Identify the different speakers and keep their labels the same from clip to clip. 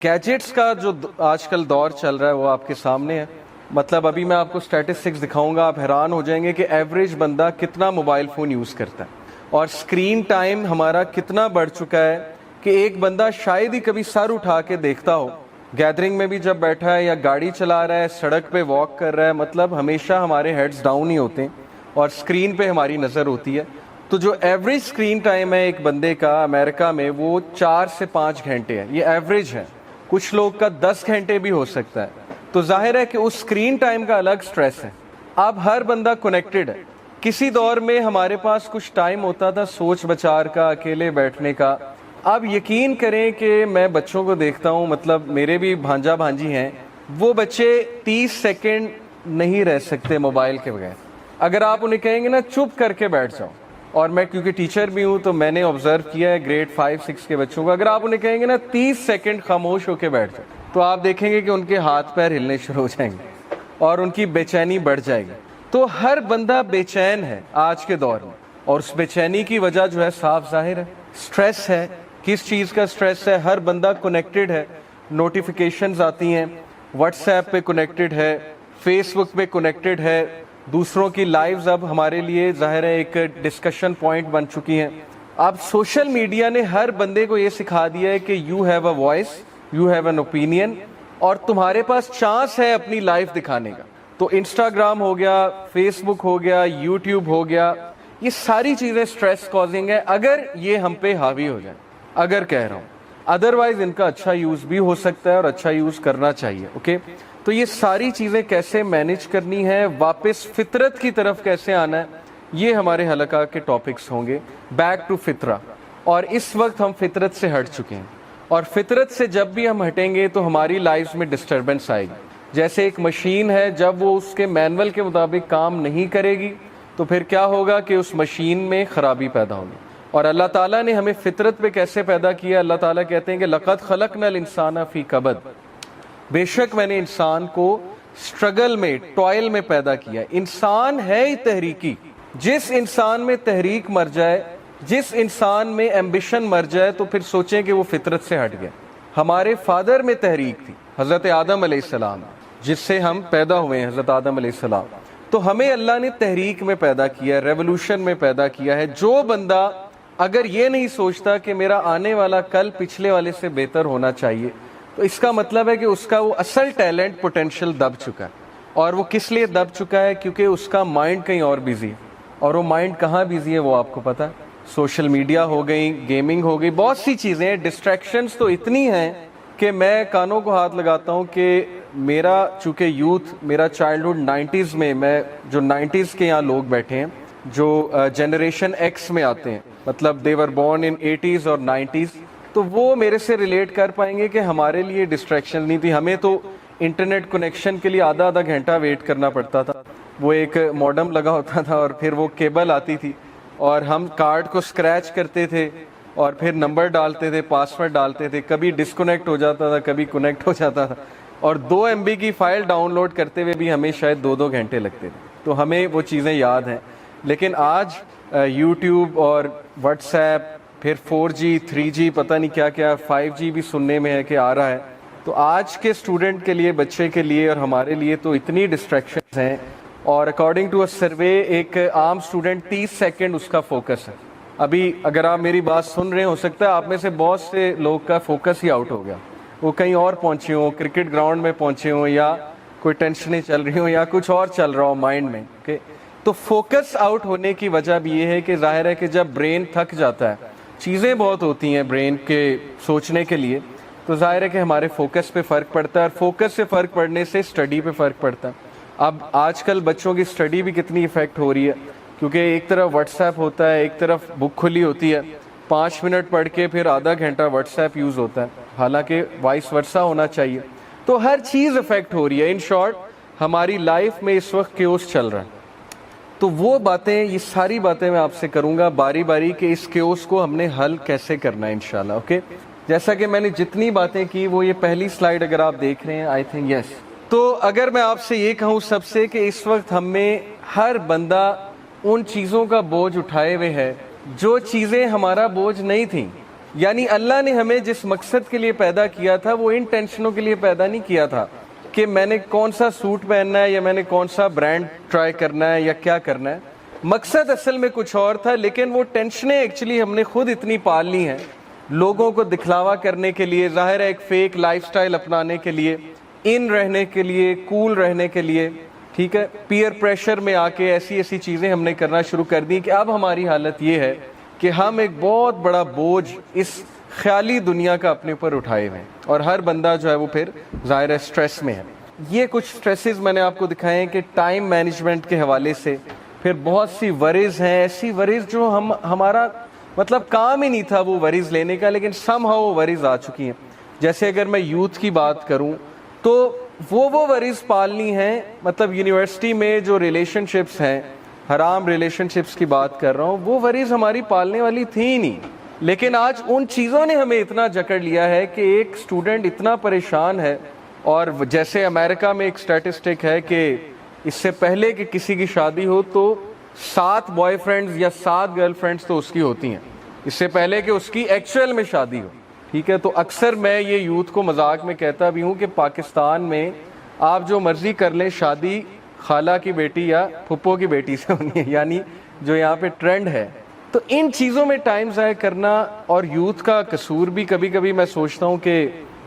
Speaker 1: Gadgets کا جو آج کل دور چل رہا ہے وہ آپ کے سامنے ہے. مطلب ابھی میں آپ کو اسٹیٹسٹکس دکھاؤں گا, آپ حیران ہو جائیں گے کہ ایوریج بندہ کتنا موبائل فون یوز کرتا ہے, اور اسکرین ٹائم ہمارا کتنا بڑھ چکا ہے کہ ایک بندہ شاید ہی کبھی سر اٹھا کے دیکھتا ہو گیدرنگ میں بھی جب بیٹھا ہے یا گاڑی چلا رہا ہے, سڑک پہ واک کر رہا ہے, مطلب ہمیشہ ہمارے ہیڈز ڈاؤن ہی ہوتے ہیں اور اسکرین پہ ہماری نظر ہوتی ہے. تو جو ایوریج اسکرین ٹائم ہے ایک بندے کا امریکہ میں وہ 4 سے 5 گھنٹے ہے, یہ ایوریج ہے. کچھ لوگ کا 10 گھنٹے بھی ہو سکتا ہے. تو ظاہر ہے کہ اس اسکرین ٹائم کا الگ سٹریس ہے. اب ہر بندہ کنیکٹڈ ہے. کسی دور میں ہمارے پاس کچھ ٹائم ہوتا تھا سوچ بچار کا, اکیلے بیٹھنے کا. اب یقین کریں کہ میں بچوں کو دیکھتا ہوں, مطلب میرے بھی بھانجا بھانجی ہیں, وہ بچے 30 سیکنڈ نہیں رہ سکتے موبائل کے بغیر. اگر آپ انہیں کہیں گے نا چپ کر کے بیٹھ جاؤ, اور میں کیونکہ ٹیچر بھی ہوں تو میں نے آبزرو کیا ہے گریڈ 5-6 کے بچوں کو, اگر آپ انہیں کہیں گے نا 30 سیکنڈ خاموش ہو کے بیٹھ جاؤ, تو آپ دیکھیں گے کہ ان کے ہاتھ پیر ہلنے شروع ہو جائیں گے اور ان کی بے چینی بڑھ جائے گی. تو ہر بندہ بے چین ہے آج کے دور میں, اور اس بے چینی کی وجہ جو ہے صاف ظاہر ہے, سٹریس ہے. کس چیز کا سٹریس ہے؟ ہر بندہ کنیکٹڈ ہے, نوٹیفیکیشنز آتی ہیں, واٹس ایپ پہ کنیکٹڈ ہے, فیس بک پہ کنیکٹڈ ہے, دوسروں کی لائیوز اب ہمارے لیے ظاہر ہے ایک ڈسکشن پوائنٹ بن چکی ہیں. اب سوشل میڈیا نے ہر بندے کو یہ سکھا دیا ہے کہ you have a voice, you have an opinion, اور تمہارے پاس چانس ہے اپنی لائف دکھانے کا. تو انسٹاگرام ہو گیا, فیس بک ہو گیا, یوٹیوب ہو گیا, یہ ساری چیزیں سٹریس کازنگ ہے اگر یہ ہم پہ حاوی ہو جائیں. اگر کہہ رہا ہوں, ادروائز ان کا اچھا یوز بھی ہو سکتا ہے اور اچھا یوز کرنا چاہیے. اوکے, تو یہ ساری چیزیں کیسے مینج کرنی ہے, واپس فطرت کی طرف کیسے آنا ہے, یہ ہمارے حلقہ کے ٹاپکس ہوں گے. بیک ٹو فطرہ. اور اس وقت ہم فطرت سے ہٹ چکے ہیں, اور فطرت سے جب بھی ہم ہٹیں گے تو ہماری لائف میں ڈسٹربنس آئے گی. جیسے ایک مشین ہے, جب وہ اس کے مینول کے مطابق کام نہیں کرے گی تو پھر کیا ہوگا کہ اس مشین میں خرابی پیدا ہوگی. اور اللہ تعالیٰ نے ہمیں فطرت پہ کیسے پیدا کیا؟ اللہ تعالیٰ کہتے ہیں کہ لَقَدْ خَلَقْنَا الْإِنسَانَ فِي كَبَدٍ, بے شک میں نے انسان کو سٹرگل میں, ٹوائل میں پیدا کیا. انسان ہے ہی تحریکی. جس انسان میں تحریک مر جائے, جس انسان میں ایمبیشن مر جائے, تو پھر سوچیں کہ وہ فطرت سے ہٹ گیا. ہمارے فادر میں تحریک تھی, حضرت آدم علیہ السلام, جس سے ہم پیدا ہوئے ہیں, حضرت آدم علیہ السلام. تو ہمیں اللہ نے تحریک میں پیدا کیا, ریولوشن میں پیدا کیا ہے. جو بندہ اگر یہ نہیں سوچتا کہ میرا آنے والا کل پچھلے والے سے بہتر ہونا چاہیے, تو اس کا مطلب ہے کہ اس کا وہ اصل ٹیلنٹ پوٹینشیل دب چکا ہے. اور وہ کس لیے دب چکا ہے؟ کیونکہ اس کا مائنڈ کہیں اور بیزی ہے. اور وہ مائنڈ کہاں بیزی ہے وہ آپ کو پتا ہے, سوشل میڈیا ہو گئی, گیمنگ ہو گئی, بہت سی چیزیں. ڈسٹریکشنز تو اتنی ہیں کہ میں کانوں کو ہاتھ لگاتا ہوں کہ میرا چونکہ یوتھ, میرا چائلڈہڈ 90s میں جو 90s کے یہاں لوگ بیٹھے ہیں, جو جنریشن ایکس میں آتے ہیں, مطلب دے ور بورن ان 80s اور 90s, تو وہ میرے سے ریلیٹ کر پائیں گے کہ ہمارے لیے ڈسٹریکشن نہیں تھی. ہمیں تو انٹرنیٹ کنیکشن کے لیے آدھا گھنٹہ ویٹ کرنا پڑتا تھا. وہ ایک موڈم لگا ہوتا تھا اور پھر وہ کیبل آتی تھی, اور ہم کارڈ کو اسکریچ کرتے تھے اور پھر نمبر ڈالتے تھے, پاسورڈ ڈالتے تھے, کبھی ڈسکنیکٹ ہو جاتا تھا, کبھی کنیکٹ ہو جاتا تھا, اور 2 MB کی فائل ڈاؤن لوڈ کرتے ہوئے بھی ہمیں شاید 2 گھنٹے لگتے تھے. تو ہمیں وہ چیزیں یاد ہیں. لیکن آج یوٹیوب اور واٹس ایپ, پھر 4G 3G پتہ نہیں کیا کیا, 5G بھی سننے میں ہے کہ آ رہا ہے. تو آج کے اسٹوڈنٹ کے لیے, بچے کے لیے اور ہمارے لیے تو اتنی ڈسٹریکشنز ہیں. اور اکارڈنگ ٹو اے سروے, ایک عام اسٹوڈنٹ 30 سیکنڈ اس کا فوکس ہے. ابھی اگر آپ میری بات سن رہے ہیں, ہو سکتا ہے آپ میں سے بہت سے لوگ کا فوکس ہی آؤٹ ہو گیا, وہ کہیں اور پہنچے ہوں, کرکٹ گراؤنڈ میں پہنچے ہوں, یا کوئی ٹینشنیں چل رہی ہوں, یا کچھ اور چل رہا ہو مائنڈ میں. تو فوکس آؤٹ ہونے کی وجہ بھی یہ ہے کہ ظاہر ہے کہ جب برین تھک جاتا ہے, چیزیں بہت ہوتی ہیں برین کے سوچنے کے لیے, تو ظاہر ہے کہ ہمارے فوکس پہ فرق پڑتا ہے, اور فوکس سے فرق پڑنے سے اسٹڈی پہ فرق پڑتا ہے. اب آج کل بچوں کی اسٹڈی بھی کتنی افیکٹ ہو رہی ہے, کیونکہ ایک طرف واٹس ایپ ہوتا ہے, ایک طرف بک کھلی ہوتی ہے, 5 منٹ پڑھ کے پھر آدھا گھنٹہ واٹس ایپ یوز ہوتا ہے, حالانکہ وائس ورسا ہونا چاہیے. تو ہر چیز افیکٹ ہو رہی ہے. ان شارٹ ہماری لائف میں اس وقت کیوس چل رہا ہے. تو وہ باتیں, یہ ساری باتیں میں آپ سے کروں گا باری باری کہ اس کیوس کو ہم نے حل کیسے کرنا ہے انشاءاللہ. اوکے, جیسا کہ میں نے جتنی باتیں کی, وہ یہ پہلی سلائیڈ اگر آپ دیکھ رہے ہیں, آئی تھنک یس. تو اگر میں آپ سے یہ کہوں سب سے کہ اس وقت ہم میں ہر بندہ ان چیزوں کا بوجھ اٹھائے ہوئے ہے جو چیزیں ہمارا بوجھ نہیں تھیں. یعنی اللہ نے ہمیں جس مقصد کے لیے پیدا کیا تھا وہ ان ٹینشنوں کے لیے پیدا نہیں کیا تھا کہ میں نے کون سا سوٹ پہننا ہے یا میں نے کون سا برانڈ ٹرائی کرنا ہے یا کیا کرنا ہے. مقصد اصل میں کچھ اور تھا, لیکن وہ ٹینشنیں ایکچولی ہم نے خود اتنی پال لی ہیں لوگوں کو دکھلاوا کرنے کے لیے, ظاہر ہے ایک فیک لائف سٹائل اپنانے کے لیے, ان رہنے کے لیے, کول رہنے کے لیے, ٹھیک ہے, پیئر پریشر میں آ کے ایسی ایسی چیزیں ہم نے کرنا شروع کر دی کہ اب ہماری حالت یہ ہے کہ ہم ایک بہت بڑا بوجھ اس خیالی دنیا کا اپنے اوپر اٹھائے ہوئے ہیں, اور ہر بندہ جو ہے وہ پھر ظاہر ہے سٹریس میں ہے. یہ کچھ سٹریسز میں نے آپ کو دکھائے ہیں کہ ٹائم مینجمنٹ کے حوالے سے, پھر بہت سی وریز ہیں, ایسی وریز جو ہمارا مطلب کام ہی نہیں تھا وہ وریز لینے کا, لیکن سم ہاؤ وہ وریز آ چکی ہیں. جیسے اگر میں یوتھ کی بات کروں تو وہ وریز پالنی ہیں, مطلب یونیورسٹی میں جو ریلیشن شپس ہیں, حرام ریلیشن شپس کی بات کر رہا ہوں, وہ وریز ہماری پالنے والی تھی ہی نہیں, لیکن آج ان چیزوں نے ہمیں اتنا جکڑ لیا ہے کہ ایک اسٹوڈنٹ اتنا پریشان ہے. اور جیسے امریکہ میں ایک سٹیٹسٹک ہے کہ اس سے پہلے کہ کسی کی شادی ہو تو 7 بوائے فرینڈز یا 7 گرل فرینڈز تو اس کی ہوتی ہیں, اس سے پہلے کہ اس کی ایکچوئل میں شادی ہو, ٹھیک ہے. تو اکثر میں یہ یوتھ کو مذاق میں کہتا بھی ہوں کہ پاکستان میں آپ جو مرضی کر لیں شادی خالہ کی بیٹی یا پھپھو کی بیٹی سے ہونی ہے, یعنی جو یہاں پہ ٹرینڈ ہے. تو ان چیزوں میں ٹائم ضائع کرنا اور یوتھ کا قصور بھی کبھی کبھی میں سوچتا ہوں کہ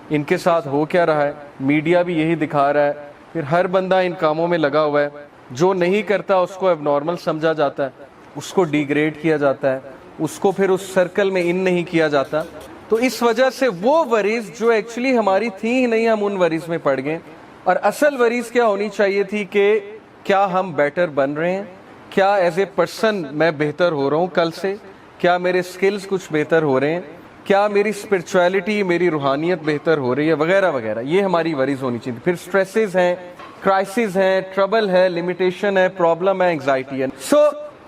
Speaker 1: ان کے ساتھ ہو کیا رہا ہے. میڈیا بھی یہی دکھا رہا ہے, پھر ہر بندہ ان کاموں میں لگا ہوا ہے, جو نہیں کرتا اس کو اب نارمل سمجھا جاتا ہے, اس کو ڈیگریڈ کیا جاتا ہے, اس کو پھر اس سرکل میں ان نہیں کیا جاتا. تو اس وجہ سے وہ وریز جو ایکچولی ہماری تھی ہی نہیں, ہم ان وریز میں پڑ گئے. اور اصل وریز کیا ہونی چاہیے تھی کہ کیا ہم بیٹر بن رہے ہیں, کیا ایز اے پرسن میں بہتر ہو رہا ہوں کل سے, کیا میرے سکلز کچھ بہتر ہو رہے ہیں, کیا میری اسپرچویلٹی, میری روحانیت بہتر ہو رہی ہے, وغیرہ وغیرہ. یہ ہماری وریز ہونی چاہیے. پھر سٹریسز ہیں, کرائسز ہیں, ٹربل ہے, لمیٹیشن ہے, پرابلم ہے, انگزائٹی ہے. سو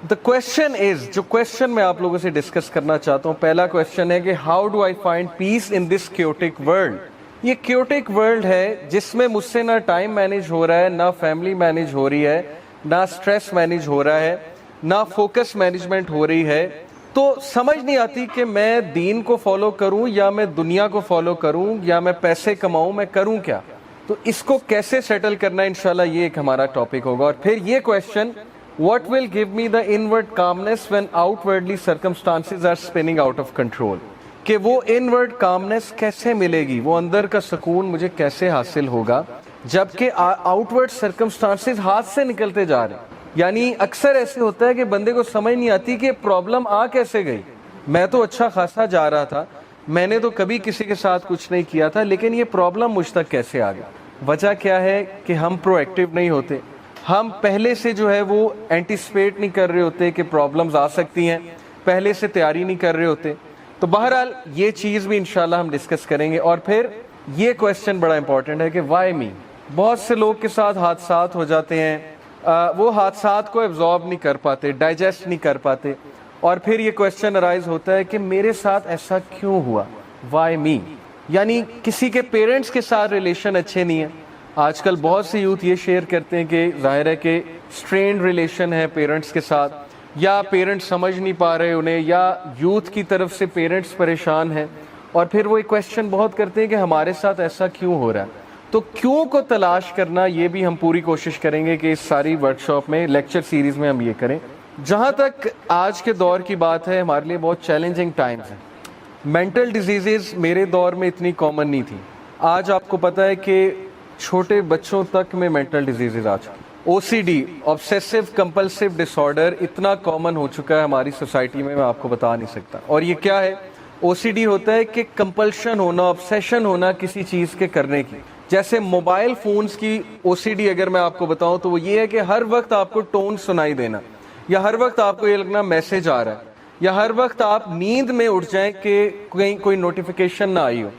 Speaker 1: the question is, جو کوشچن میں آپ لوگوں سے ڈسکس کرنا چاہتا ہوں, پہلا کوشچن ہے کہ how do I find peace in this chaotic world. یہ chaotic world ہے جس میں مجھ سے نہ ٹائم مینیج ہو رہا ہے, نہ فیملی مینیج ہو رہی ہے, نہ اسٹریس مینیج ہو رہا ہے, نہ فوکس مینجمنٹ ہو رہی ہے. تو سمجھ نہیں آتی کہ میں دین کو فالو کروں یا میں دنیا کو فالو کروں یا میں پیسے کماؤں, میں کروں کیا. تو اس کو کیسے سیٹل کرنا ہے انشاءاللہ یہ ایک ہمارا ٹاپک ہوگا. اور پھر یہ question, what will give me the inward calmness when outwardly circumstances are spinning out of control. کہ وہ inward calmness کیسے ملے گی, وہ اندر کا سکون مجھے کیسے حاصل ہوگا جبکہ outward circumstances ہاتھ سے نکلتے جا رہے ہیں. یعنی اکثر ایسے ہوتا ہے کہ بندے کو سمجھ نہیں آتی کہ پرابلم آ کیسے گئی. میں تو اچھا خاصا جا رہا تھا, میں نے تو کبھی کسی کے ساتھ کچھ نہیں کیا تھا, لیکن یہ پرابلم مجھ تک کیسے آ گیا. وجہ کیا ہے کہ ہم پرو ایکٹیو نہیں ہوتے, ہم پہلے سے جو ہے وہ اینٹیسپیٹ نہیں کر رہے ہوتے کہ پرابلمز آ سکتی ہیں, پہلے سے تیاری نہیں کر رہے ہوتے. تو بہرحال یہ چیز بھی انشاءاللہ ہم ڈسکس کریں گے. اور پھر یہ کویسچن بڑا امپورٹنٹ ہے کہ وائی می. بہت سے لوگ کے ساتھ حادثات ہو جاتے ہیں, وہ حادثات کو ایبزارب نہیں کر پاتے, ڈائجسٹ نہیں کر پاتے, اور پھر یہ کویسچن ارائز ہوتا ہے کہ میرے ساتھ ایسا کیوں ہوا, وائی می. یعنی کسی کے پیرنٹس کے ساتھ ریلیشن اچھے نہیں ہیں. آج کل بہت سے یوتھ یہ شیئر کرتے ہیں کہ ظاہر ہے کہ اسٹرینڈ ریلیشن ہے پیرنٹس کے ساتھ, یا پیرنٹس سمجھ نہیں پا رہے انہیں, یا یوتھ کی طرف سے پیرنٹس پریشان ہیں. اور پھر وہ ایک کویسچن بہت کرتے ہیں کہ ہمارے ساتھ ایسا کیوں ہو رہا ہے. تو کیوں کو تلاش کرنا, یہ بھی ہم پوری کوشش کریں گے کہ اس ساری ورکشاپ میں, لیکچر سیریز میں ہم یہ کریں. جہاں تک آج کے دور کی بات ہے, ہمارے لیے بہت چیلنجنگ ٹائمز ہیں. مینٹل ڈیزیزز میرے دور میں اتنی کامن نہیں تھی. آج آپ کو پتہ ہے کہ چھوٹے بچوں تک میں مینٹل ڈیزیزز آ چکی. او سی ڈی, آبسیسو کمپلسو ڈس آرڈر, اتنا کامن ہو چکا ہے ہماری سوسائٹی میں آپ کو بتا نہیں سکتا. اور یہ کیا ہے, او سی ڈی ہوتا ہے کہ کمپلشن ہونا, آبسیشن ہونا کسی چیز کے کرنے کی. جیسے موبائل فونز کی او سی ڈی اگر میں آپ کو بتاؤں تو وہ یہ ہے کہ ہر وقت آپ کو ٹون سنائی دینا, یا ہر وقت آپ کو یہ لگنا میسج آ رہا ہے, یا ہر وقت آپ نیند میں اٹھ جائیں کہ کہیں کوئی نوٹیفیکیشن نہ آئی ہو,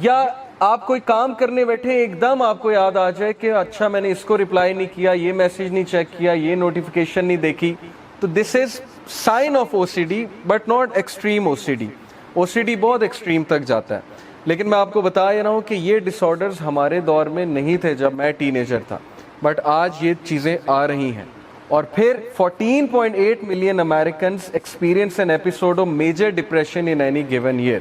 Speaker 1: یا آپ کوئی کام کرنے بیٹھے ایک دم آپ کو یاد آ جائے کہ اچھا میں نے اس کو رپلائی نہیں کیا, یہ میسج نہیں چیک کیا, یہ نوٹیفیکیشن نہیں دیکھی. تو this is sign of O C D, but not extreme O C D. O C D بہت ایکسٹریم تک جاتا ہے. لیکن میں آپ کو بتا رہا ہوں کہ یہ ڈس آرڈرز ہمارے دور میں نہیں تھے جب میں ٹین ایجر تھا, بٹ آج یہ چیزیں آ رہی ہیں. اور پھر 14.8 million Americans experience an episode of major depression in any given year.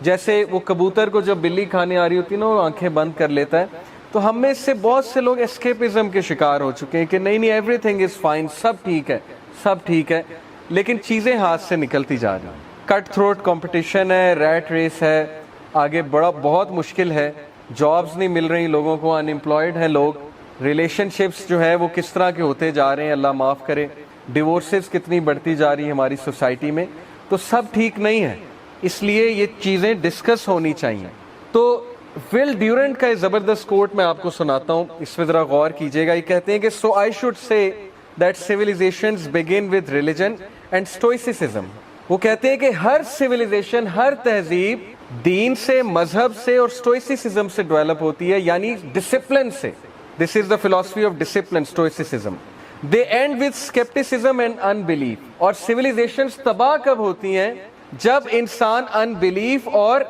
Speaker 1: جیسے وہ کبوتر کو جب بلی کھانے آ رہی ہوتی ہے نا وہ آنکھیں بند کر لیتا ہے. تو ہم میں سے بہت سے لوگ اسکیپزم کے شکار ہو چکے ہیں کہ نہیں ایوری تھنگ از فائن, سب ٹھیک ہے, سب ٹھیک ہے, لیکن چیزیں ہاتھ سے نکلتی جا رہی ہیں. کٹ تھروٹ کمپٹیشن ہے, ریٹ ریس ہے, آگے بہت مشکل ہے, جابز نہیں مل رہی لوگوں کو, ان امپلائڈ ہیں لوگ, ریلیشن شپس جو ہے وہ کس طرح کے ہوتے جا رہے ہیں, اللہ معاف کرے, ڈیورسز کتنی بڑھتی جا رہی ہیں ہماری سوسائٹی میں. تو سب ٹھیک نہیں ہے, اس لیے یہ چیزیں ڈسکس ہونی چاہیے. تو ول ڈیورنٹ کا ایک زبردست کوٹ میں آپ کو سناتا ہوں, اس پہ ذرا غور کیجیے گا. یہ کہتے ہیں کہ so I should say that civilisations begin with religion and stoicism. وہ کہتے ہیں کہ ہر سیویلائزیشن, ہر تہذیب دین سے, مذہب سے اور اسٹوئسسزم سے ڈیولپ ہوتی ہے, یعنی ڈسپلن سے. This is the philosophy of discipline, stoicism. They end with scepticism and unbelief. اور سیویلائزیشنز تباہ کب ہوتی ہیں؟ جب انسان ان بلیف اور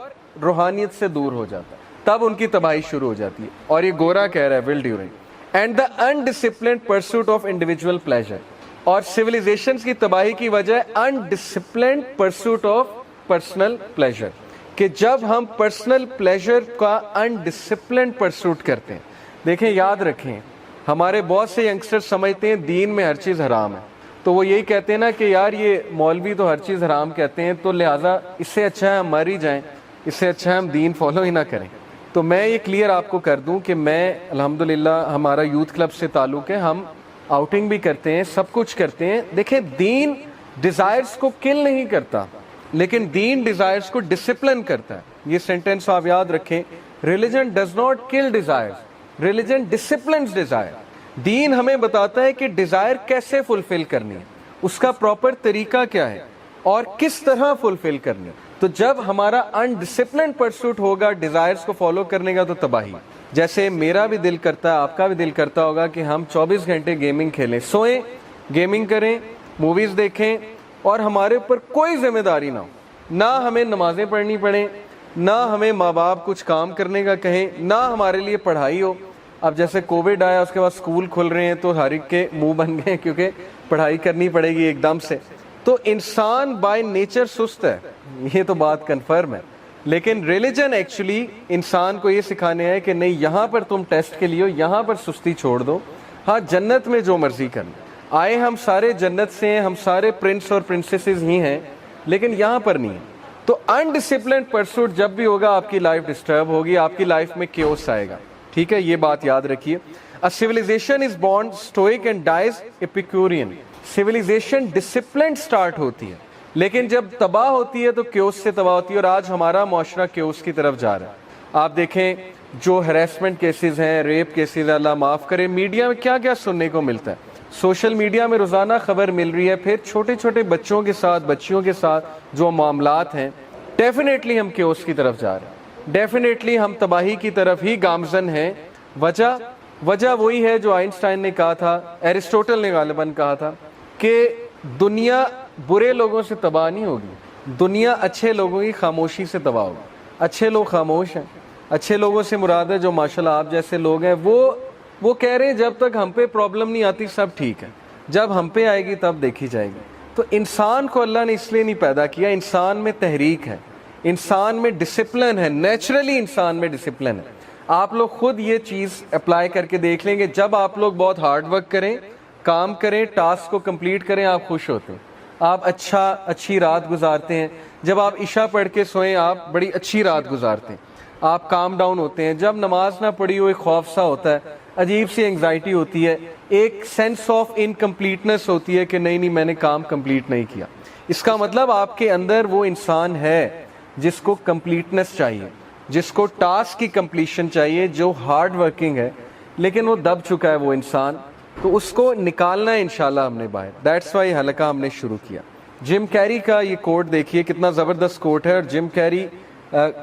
Speaker 1: روحانیت سے دور ہو جاتا ہے, تب ان کی تباہی شروع ہو جاتی ہے. اور یہ گورا کہہ رہا ہے, Will Durant. And the undisciplined pursuit of individual pleasure. اور سیویلائزیشنز کی تباہی کی وجہ ہے undisciplined pursuit of personal pleasure, کہ جب ہم پرسنل پلیزر کا انڈسپلنڈ پرسوٹ کرتے ہیں. دیکھیں, یاد رکھیں, ہمارے بہت سے ینگسٹر سمجھتے ہیں دین میں ہر چیز حرام ہے, تو وہ یہی کہتے ہیں نا کہ یار یہ مولوی تو ہر چیز حرام کہتے ہیں, تو لہٰذا اس سے اچھا ہے ہم مر ہی جائیں, اس سے اچھا ہے ہم دین فالو ہی نہ کریں. تو میں یہ کلیئر آپ کو کر دوں کہ میں الحمدللہ ہمارا یوتھ کلب سے تعلق ہے, ہم آؤٹنگ بھی کرتے ہیں, سب کچھ کرتے ہیں. دیکھیں, دین ڈیزائرز کو کل نہیں کرتا, لیکن دین ڈیزائرز کو ڈسپلن کرتا ہے. یہ سینٹینس آپ یاد رکھیں, religion does not kill desires, religion disciplines desire. دین ہمیں بتاتا ہے کہ ڈیزائر کیسے فلفل کرنی ہے, اس کا پراپر طریقہ کیا ہے اور کس طرح فلفل کرنی ہے. تو جب ہمارا انڈسپلنڈ پرسوٹ ہوگا ڈیزائرز کو فالو کرنے کا, تو تباہی. جیسے میرا بھی دل کرتا ہے, آپ کا بھی دل کرتا ہوگا کہ ہم 24 گھنٹے گیمنگ کھیلیں, سوئیں, گیمنگ کریں, موویز دیکھیں, اور ہمارے اوپر کوئی ذمہ داری نہ ہو, نہ ہمیں نمازیں پڑھنی پڑیں, نہ ہمیں ماں باپ کچھ کام کرنے کا کہیں, نہ ہمارے لیے پڑھائی ہو. اب جیسے کووڈ آیا, اس کے بعد اسکول کھل رہے ہیں, تو ہر ایک کے منہ بن گئے کیونکہ پڑھائی کرنی پڑے گی ایک دم سے. تو انسان بائی نیچر سست ہے, یہ تو بات کنفرم ہے. لیکن ریلیجن ایکچولی انسان کو یہ سکھانے ہے کہ نہیں, یہاں پر تم ٹیسٹ کے لیے ہو, یہاں پر سستی چھوڑ دو. ہاں, جنت میں جو مرضی کرنا, آئے ہم سارے جنت سے ہیں, ہم سارے پرنس اور پرنسیسز ہی ہیں, لیکن یہاں پر نہیں ہے. تو انڈسپلنڈ پرسوٹ جب بھی ہوگا, آپ کی لائف ڈسٹرب ہوگی, آپ کی لائف میں کیوس آئے گا. ٹھیک ہے, یہ بات یاد رکھیے. A civilization is born stoic and dies Epicurean. Civilization disciplined start ہوتی ہے, لیکن جب تباہ ہوتی ہے تو کیوس سے تباہ ہوتی ہے, اور آج ہمارا معاشرہ کیوس کی طرف جا رہا ہے. آپ دیکھیں جو ہریسمنٹ کیسز ہیں, ریپ کیسز, اللہ معاف کرے, میڈیا میں کیا کیا سننے کو ملتا ہے. سوشل میڈیا میں روزانہ خبر مل رہی ہے. پھر چھوٹے چھوٹے بچوں کے ساتھ, بچیوں کے ساتھ جو معاملات ہیں, ڈیفینیٹلی ہم کیوس کی طرف جا رہے ہیں, ڈیفینیٹلی ہم تباہی کی طرف ہی گامزن ہیں. وجہ وہی ہے جو آئنسٹائن نے کہا تھا, ایرسٹوٹل نے غالباً کہا تھا, کہ دنیا برے لوگوں سے تباہ نہیں ہوگی, دنیا اچھے لوگوں کی خاموشی سے تباہ ہوگی. اچھے لوگ خاموش ہیں, اچھے لوگوں سے مراد ہے جو ماشاءاللہ آپ جیسے لوگ ہیں, وہ کہہ رہے ہیں جب تک ہم پہ پرابلم نہیں آتی سب ٹھیک ہے, جب ہم پہ آئے گی تب دیکھی جائے گی. تو انسان کو اللہ نے اس لیے نہیں پیدا کیا, انسان میں تحریک ہے, انسان میں ڈسپلن ہے, نیچرلی انسان میں ڈسپلن ہے. آپ لوگ خود یہ چیز اپلائی کر کے دیکھ لیں گے, جب آپ لوگ بہت ہارڈ ورک کریں, کام کریں, ٹاسک کو کمپلیٹ کریں, آپ خوش ہوتے ہیں, آپ اچھی رات گزارتے ہیں. جب آپ عشاء پڑھ کے سوئیں, آپ بڑی اچھی رات گزارتے ہیں, آپ کام ڈاؤن ہوتے ہیں. جب نماز نہ پڑھی ہو, ایک خوف سا ہوتا ہے, عجیب سی انگزائٹی ہوتی ہے, ایک سینس آف انکمپلیٹنس ہوتی ہے کہ نہیں میں نے کام کمپلیٹ نہیں کیا. اس کا مطلب آپ کے اندر وہ انسان ہے جس کو کمپلیٹنس چاہیے, جس کو ٹاسک کی کمپلیشن چاہیے, جو ہارڈ ورکنگ ہے, لیکن وہ دب چکا ہے وہ انسان. تو اس کو نکالنا ہے انشاءاللہ ہم نے باہر. دیٹس وائی حلقہ ہم نے شروع کیا. جم کیری کا یہ کوٹ دیکھیے, کتنا زبردست کوٹ ہے. اور جم کیری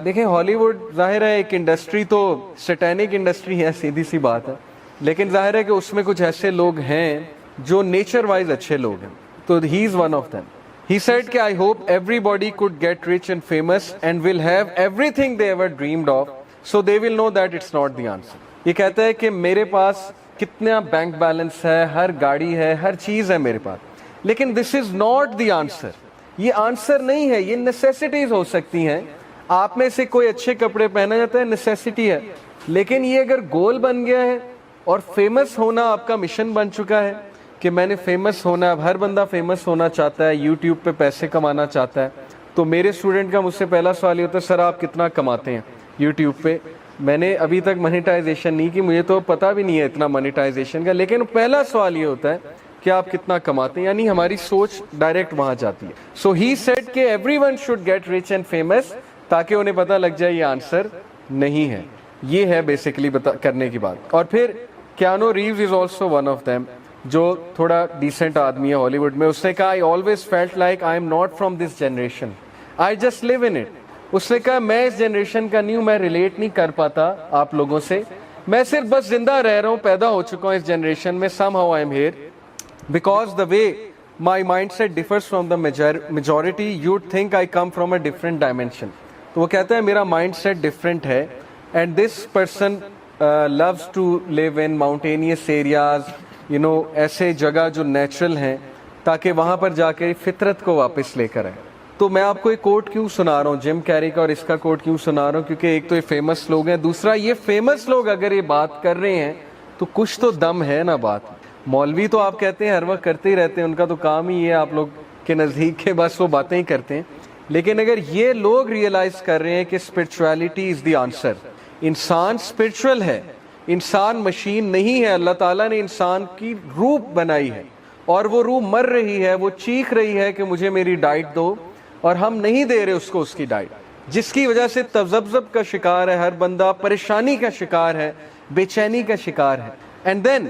Speaker 1: دیکھیں, ہالی ووڈ ظاہر ہے ایک انڈسٹری, تو سیٹینک انڈسٹری ہے, سیدھی سی بات ہے, لیکن ظاہر ہے کہ اس میں کچھ ایسے لوگ ہیں جو نیچر وائز اچھے لوگ ہیں. تو he is one of them. He said کہ I hope everybody could get rich and famous and will have everything they ever dreamed of, so they will know that it's not the answer. یہ کہتا ہے کہ میرے پاس کتنا bank balance ہے, ہر گاڑی ہے, ہر چیز ہے میرے پاس, لیکن this is not the answer. یہ آنسر نہیں ہے, یہ نیسیسٹیز ہو سکتی ہیں. آپ میں سے کوئی اچھے کپڑے پہنا جاتا ہے, نیسیسٹی ہے, لیکن یہ اگر گول بن گیا ہے اور فیمس ہونا آپ کا مشن بن چکا ہے کہ میں نے فیمس ہونا ہے, اب ہر بندہ فیمس ہونا چاہتا ہے, یوٹیوب پہ پیسے کمانا چاہتا ہے, تو میرے اسٹوڈنٹ کا مجھ سے پہلا سوال یہ ہوتا ہے, سر آپ کتنا کماتے ہیں یوٹیوب پہ؟ میں نے ابھی تک منیٹائزیشن نہیں کی, مجھے تو پتہ بھی نہیں ہے اتنا منیٹائزیشن کا, لیکن پہلا سوال یہ ہوتا ہے کہ آپ کتنا کماتے ہیں, یعنی ہماری سوچ ڈائریکٹ وہاں جاتی ہے. سو ہی سیڈ کہ everyone should get rich and famous, تاکہ انہیں پتہ لگ جائے یہ آنسر نہیں ہے. یہ ہے بیسیکلی کرنے کی بات. اور پھر Keanu Reeves is also one of them, جو تھوڑا ڈیسنٹ آدمی ہے ہالی ووڈ میں. اس نے کہا I always felt like I am not from this generation, I just live in it. اس نے کہا میں اس جنریشن کا نہیں ہوں, میں ریلیٹ نہیں کر پاتا آپ لوگوں سے, میں صرف بس زندہ رہ رہا ہوں, پیدا ہو چکا ہوں اس جنریشن میں. Somehow I am here because the way my mindset differs from the majority, you'd think I come from a different dimension. تو وہ کہتا ہے میرا مائنڈ سیٹ ڈفرینٹ ہے, and this person loves to live in mountainous areas, you know, ایسے جگہ جو natural ہیں, تاکہ وہاں پر جا کے فطرت کو واپس لے کر آئے. تو میں آپ کو ایک کوٹ کیوں سنا رہا ہوں جم کیری کا, اور اس کا کوٹ کیوں سنا رہا ہوں, کیونکہ ایک تو یہ فیمس لوگ ہیں, دوسرا یہ فیمس لوگ اگر یہ بات کر رہے ہیں تو کچھ تو دم ہے نا بات. مولوی تو آپ کہتے ہیں ہر وقت کرتے ہی رہتے ہیں, ان کا تو کام ہی ہے آپ لوگ کے نزدیک کے بس وہ باتیں ہی کرتے ہیں, لیکن اگر یہ لوگ ریئلائز کر رہے ہیں کہ اسپرچویلٹی از دی آنسر, انسان اسپرچول ہے, انسان مشین نہیں ہے, اللہ تعالیٰ نے انسان کی روح بنائی ہے, اور وہ روح مر رہی ہے, وہ چیخ رہی ہے کہ مجھے میری ڈائٹ دو, اور ہم نہیں دے رہے اس کو اس کی ڈائٹ, جس کی وجہ سے تذبذب کا شکار ہے ہر بندہ, پریشانی کا شکار ہے, بے چینی کا شکار ہے. اینڈ دین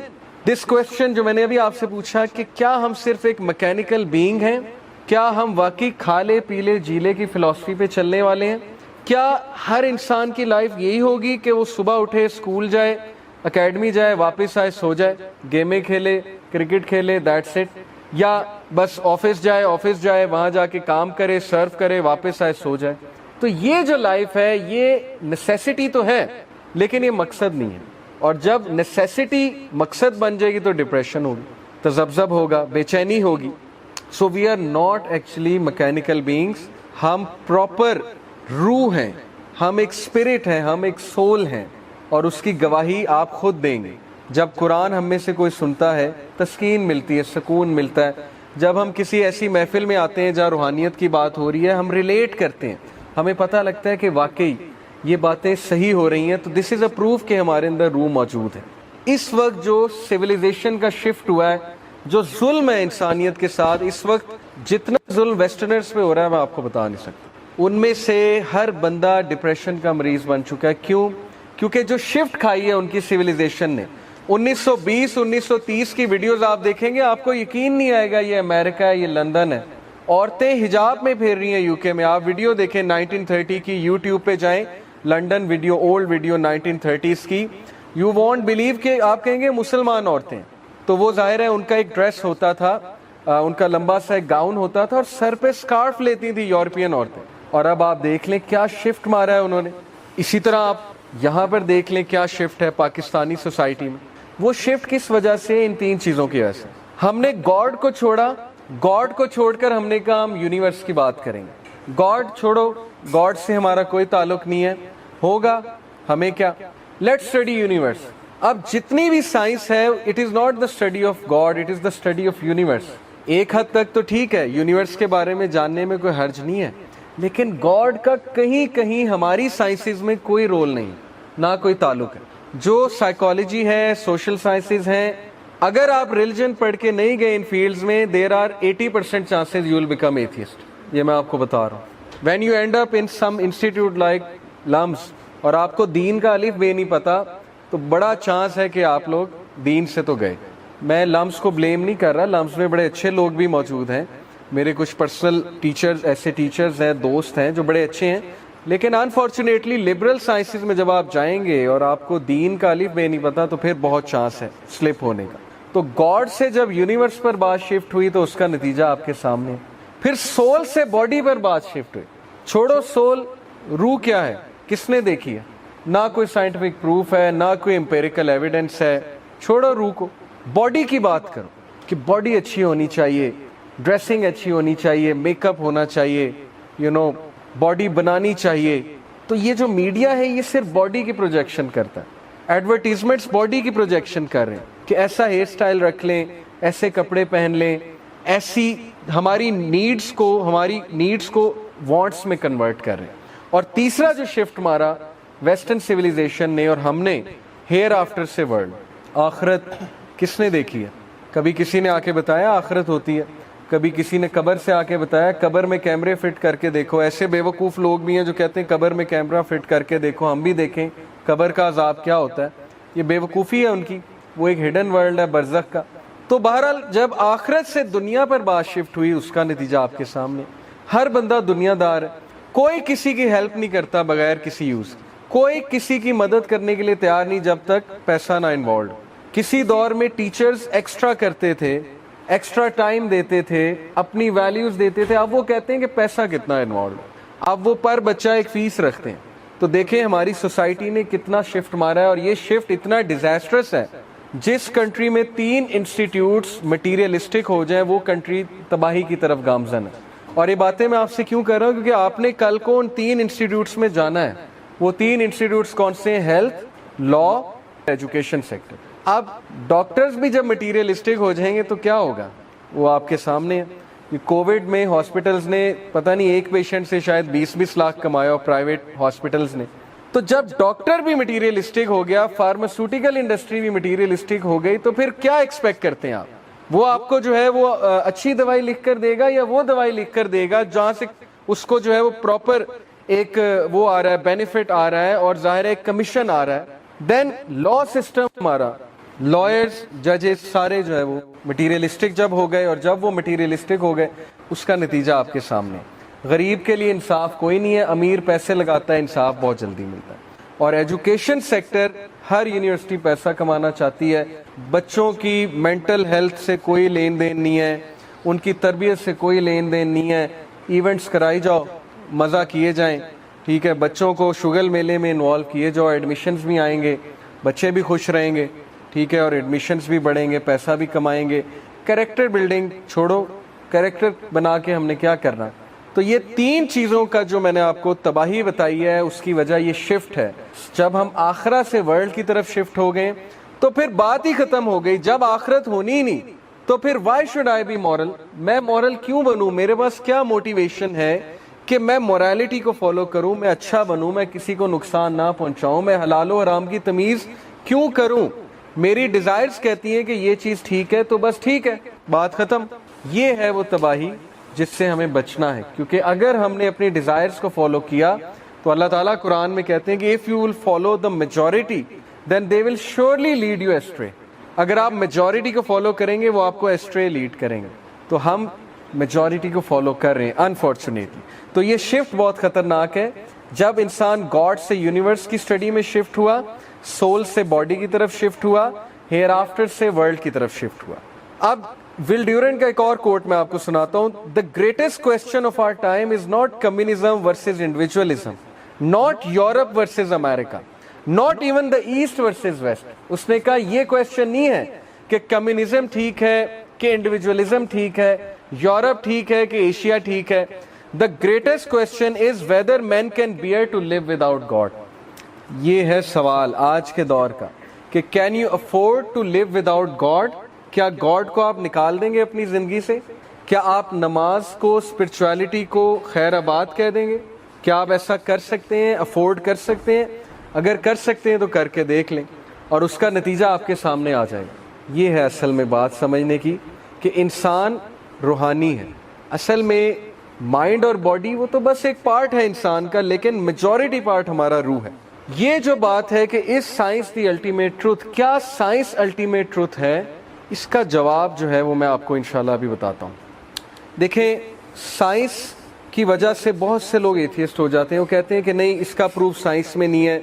Speaker 1: دس کوشچن جو میں نے ابھی آپ سے پوچھا کہ کیا ہم صرف ایک میکینیکل بینگ ہیں, کیا ہم واقعی کھالے پیلے جیلے کی فلسفی پہ چلنے والے ہیں؟ کیا ہر انسان کی لائف یہی ہوگی کہ وہ صبح اٹھے, اسکول جائے, اکیڈمی جائے, واپس آئے, سو جائے, گیمیں کھیلے, کرکٹ کھیلے, دیٹس اٹ, یا بس آفس جائے وہاں جا کے کام کرے, سرو کرے, واپس آئے, سو جائے؟ تو یہ جو لائف ہے یہ نیسیسٹی تو ہے, لیکن یہ مقصد نہیں ہے. اور جب نیسیسٹی مقصد بن جائے گی تو ڈپریشن ہوگی, تذبذب ہوگا, بے چینی ہوگی. So we are not actually mechanical beings, ہم پراپر روح ہیں, ہم ایک اسپرٹ ہیں, ہم ایک سول ہیں, اور اس کی گواہی آپ خود دیں گے. جب قرآن ہم میں سے کوئی سنتا ہے تسکین ملتی ہے, سکون ملتا ہے. جب ہم کسی ایسی محفل میں آتے ہیں جہاں روحانیت کی بات ہو رہی ہے, ہم ریلیٹ کرتے ہیں, ہمیں پتہ لگتا ہے کہ واقعی یہ باتیں صحیح ہو رہی ہیں, تو دس از اے پروف کہ ہمارے اندر روح موجود ہے. اس وقت جو سویلائزیشن کا شفٹ ہوا ہے, جو ظلم ہے انسانیت کے ساتھ, اس وقت جتنا ظلم ویسٹرنرز پہ ہو رہا ہے میں آپ کو بتا نہیں سکتا. ان میں سے ہر بندہ ڈپریشن کا مریض بن چکا ہے. کیوں؟ کیونکہ جو شفٹ کھائی ہے ان کی سویلائزیشن نے. 1920 1930 کی ویڈیوز آپ دیکھیں گے, آپ کو یقین نہیں آئے گا یہ امریکہ ہے, یہ لندن ہے. عورتیں حجاب میں پھیر رہی ہیں یو کے میں. آپ ویڈیو دیکھیں 1930 کی, یوٹیوب پہ جائیں, London video, old video 1930s کی, یو وونٹ بلیو کہ آپ کہیں گے مسلمان عورتیں. تو وہ ظاہر ہے ان کا ایک ڈریس ہوتا تھا, ان کا لمبا سا ایک گاؤن ہوتا تھا, اور سر پہ اسکارف لیتی تھی یورپین عورتیں. اور اب آپ دیکھ لیں کیا شفٹ مارا ہے انہوں نے. اسی طرح آپ یہاں پر دیکھ لیں کیا شفٹ ہے پاکستانی سوسائٹی میں. وہ شفٹ کس وجہ سے؟ ان تین چیزوں کی وجہ سے. ہم نے گاڈ کو چھوڑا, گاڈ کو چھوڑ کر ہم نے کہا ہم یونیورس کی بات کریں گے. گاڈ چھوڑو, گاڈ سے ہمارا کوئی تعلق نہیں ہے, ہوگا ہمیں کیا, لیٹ اسٹڈی یونیورس. اب جتنی بھی سائنس ہے, it is not the study of God, it is the study of universe. ایک حد تک تو ٹھیک ہے, یونیورس کے بارے میں جاننے میں کوئی حرج نہیں ہے, لیکن گاڈ کا کہیں کہیں ہماری سائنسز میں کوئی رول نہیں, نہ کوئی تعلق ہے. جو سائیکالوجی ہے, سوشل سائنسز ہیں, اگر آپ ریلیجن پڑھ کے نہیں گئے ان فیلڈز میں, there are 80% chances you will become atheist. یہ میں آپ کو بتا رہا ہوں. When you end up in some institute like LUMS, اور آپ کو دین کا الف بے نہیں پتا, تو بڑا چانس ہے کہ آپ لوگ دین سے تو گئے. میں لمس کو بلیم نہیں کر رہا, لمس میں بڑے اچھے لوگ بھی موجود ہیں, میرے کچھ پرسنل ٹیچرز, ایسے ٹیچرز ہیں, دوست ہیں جو بڑے اچھے ہیں, لیکن انفارچونیٹلی لبرل سائنسز میں جب آپ جائیں گے اور آپ کو دین کا الف بے نہیں پتا, تو پھر بہت چانس ہے سلپ ہونے کا. تو گاڈ سے جب یونیورس پر بات شفٹ ہوئی تو اس کا نتیجہ آپ کے سامنے. پھر سول سے باڈی پر بات شفٹ ہوئی. چھوڑو سول, روح کیا ہے, کس نے دیکھی ہے؟ نہ کوئی سائنٹیفک پروف ہے, نہ کوئی امپیریکل ایویڈنس ہے. چھوڑو روح کو, باڈی کی بات کرو کہ باڈی اچھی ہونی چاہیے, ڈریسنگ اچھی ہونی چاہیے, میک اپ ہونا چاہیے, باڈی بنانی چاہیے. تو یہ جو میڈیا ہے یہ صرف باڈی کی پروجیکشن کرتا ہے. ایڈورٹیزمنٹس باڈی کی پروجیکشن کر رہے ہیں کہ ایسا ہیئر سٹائل رکھ لیں, ایسے کپڑے پہن لیں, ایسی ہماری نیڈس کو وانٹس میں کنورٹ کر رہے ہیں. اور تیسرا جو شفٹ مارا ویسٹرن سویلائزیشن نے اور ہم نے, ہیئر آفٹر سے ورلڈ. آخرت کس نے دیکھی ہے؟ کبھی کسی نے آ کے بتایا آخرت ہوتی ہے؟ کبھی کسی نے قبر سے آ کے بتایا قبر میں کیمرے فٹ کر کے دیکھو؟ ایسے بے وقوف لوگ بھی ہیں جو کہتے ہیں قبر میں کیمرہ فٹ کر کے دیکھو, ہم بھی دیکھیں قبر کا عذاب کیا ہوتا ہے. یہ بے وقوفی ہے ان کی, وہ ایک ہڈن ورلڈ ہے برزخ کا. تو بہرحال جب آخرت سے دنیا پر بات شفٹ ہوئی, اس کا نتیجہ آپ کے سامنے. ہر بندہ دنیا دار ہے, کوئی کسی کی ہیلپ نہیں کرتا بغیر کسی یوز, کوئی کسی کی مدد کرنے کے لیے تیار نہیں جب تک پیسہ نہ انوالوڈ. کسی دور میں ٹیچرز ایکسٹرا کرتے تھے, ایکسٹرا ٹائم دیتے تھے, اپنی ویلیوز دیتے تھے. اب وہ کہتے ہیں کہ پیسہ کتنا انوالوڈ, اب وہ پر بچہ ایک فیس رکھتے ہیں. تو دیکھیں ہماری سوسائٹی نے کتنا شفٹ مارا ہے, اور یہ شفٹ اتنا ڈیزاسٹرس ہے. جس کنٹری میں 3 انسٹیٹیوٹس مٹیریلسٹک ہو جائیں وہ کنٹری تباہی کی طرف گامزن ہے. اور یہ باتیں میں آپ سے کیوں کر رہا ہوں؟ کیونکہ آپ نے کل کو ان 3 انسٹیٹیوٹس میں جانا ہے. وہ 3 انسٹیٹیوٹس کون سے ہیں؟ ہیلتھ, لا, ایجوکیشن سیکٹر. اب ڈاکٹرز بھی جب مٹیریلسٹک ہو جائیں گے تو کیا ہوگا؟ وہ آپ کے سامنے ہے. کووڈ میں ہاسپٹلز نے پتہ نہیں ایک پیشنٹ سے شاید 20-20 لاکھ کمایا, اور پرائیویٹ ہاسپٹلز نے. تو جب ڈاکٹر بھی مٹیریلسٹک ہو گیا, فارماسیوٹیکل انڈسٹری بھی مٹیریلسٹک ہو گئی, تو پھر کیا ایکسپیکٹ کرتے ہیں آپ؟ وہ آپ کو جو ہے وہ اچھی دوائی لکھ کر دے گا, یا وہ دوائی لکھ کر دے گا جہاں سے اس کو جو ہے وہ پراپر ایک وہ آ رہا ہے, بینیفٹ آ رہا ہے, اور ظاہر ہے ایک کمیشن آ رہا ہے. دین لا سسٹم ہمارا, لائرز, ججز سارے جو ہے وہ مٹیریلسٹک جب ہو گئے, اور جب وہ مٹیریلسٹک ہو گئے اس کا نتیجہ آپ کے سامنے. غریب کے لیے انصاف کوئی نہیں ہے, امیر پیسے لگاتا ہے, انصاف بہت جلدی ملتا ہے. اور ایجوکیشن سیکٹر, ہر یونیورسٹی پیسہ کمانا چاہتی ہے, بچوں کی مینٹل ہیلتھ سے کوئی لین دین نہیں ہے, ان کی تربیت سے کوئی لین دین نہیں ہے. ایونٹس کرائی جاؤ, مزہ کیے جائیں, ٹھیک ہے, بچوں کو شگل میلے میں انوالو کیے جاؤ, ایڈمیشنز بھی آئیں گے, بچے بھی خوش رہیں گے, ٹھیک ہے, اور ایڈمیشنز بھی بڑھیں گے, پیسہ بھی کمائیں گے. کریکٹر بلڈنگ چھوڑو, کریکٹر بنا کے ہم نے کیا کرنا؟ تو یہ 3 چیزوں کا جو میں نے آپ کو تباہی بتائی ہے, اس کی وجہ یہ شفٹ ہے. جب ہم آخرت سے ورلڈ کی طرف شفٹ ہو گئے تو پھر بات ہی ختم ہو گئی. جب آخرت ہونی ہی نہیں تو پھر why should I be moral? میں مورل کیوں بنوں؟ میرے پاس کیا موٹیویشن ہے کہ میں مورالٹی کو فالو کروں, میں اچھا بنوں, میں کسی کو نقصان نہ پہنچاؤں, میں حلال و حرام کی تمیز کیوں کروں؟ میری ڈیزائرز کہتی ہیں کہ یہ چیز ٹھیک ہے تو بس ٹھیک ہے, بات ختم. یہ ہے وہ تباہی جس سے ہمیں بچنا ہے, کیونکہ اگر ہم نے اپنی ڈیزائرز کو فالو کیا تو اللہ تعالیٰ قرآن میں کہتے ہیں کہ if you will follow the majority then they will surely lead you astray. اگر آپ میجورٹی کو فالو کریں گے وہ آپ کو ایسٹرے لیڈ کریں گے. تو ہم میجورٹی کو فالو کر رہے ہیں انفارچونیٹلی. تو یہ شفٹ بہت خطرناک ہے. جب انسان گاڈ سے یونیورس کی اسٹڈی میں شفٹ ہوا, سول سے باڈی کی طرف شفٹ ہوا, ہیئر آفٹر سے ورلڈ کی طرف شفٹ ہوا. اب ول ڈیورنٹ کا ایک اور کوٹ میں آپ کو سناتا ہوں. The greatest question of our time is not communism versus individualism, not Europe versus America, not even the east versus west. اس نے کہا یہ کوسچن نہیں ہے کہ کمیونزم ٹھیک ہے کہ انڈیویجولزم ٹھیک ہے, یورپ ٹھیک ہے کہ ایشیا ٹھیک ہے. The greatest question is whether man can bear to live without God. یہ ہے سوال آج کے دور کا کہ can you afford to live without God? کیا گاڈ کو آپ نکال دیں گے اپنی زندگی سے؟ کیا آپ نماز کو, اسپرچویلٹی کو خیر آباد کہہ دیں گے؟ کیا آپ ایسا کر سکتے ہیں, افورڈ کر سکتے ہیں؟ اگر کر سکتے ہیں تو کر کے دیکھ لیں, اور اس کا نتیجہ آپ کے سامنے آ جائے گا. یہ ہے اصل میں بات سمجھنے کی کہ انسان روحانی ہے. اصل میں مائنڈ اور باڈی وہ تو بس ایک پارٹ ہے انسان کا, لیکن میجورٹی پارٹ ہمارا روح ہے. یہ جو بات ہے کہ اس سائنس دی الٹیمیٹ ٹروتھ, کیا سائنس الٹیمیٹ ٹروتھ ہے؟ اس کا جواب جو ہے وہ میں آپ کو انشاءاللہ ابھی بتاتا ہوں. دیکھیں, سائنس کی وجہ سے بہت سے لوگ ایتھیسٹ ہو جاتے ہیں. وہ کہتے ہیں کہ نہیں, اس کا پروف سائنس میں نہیں ہے,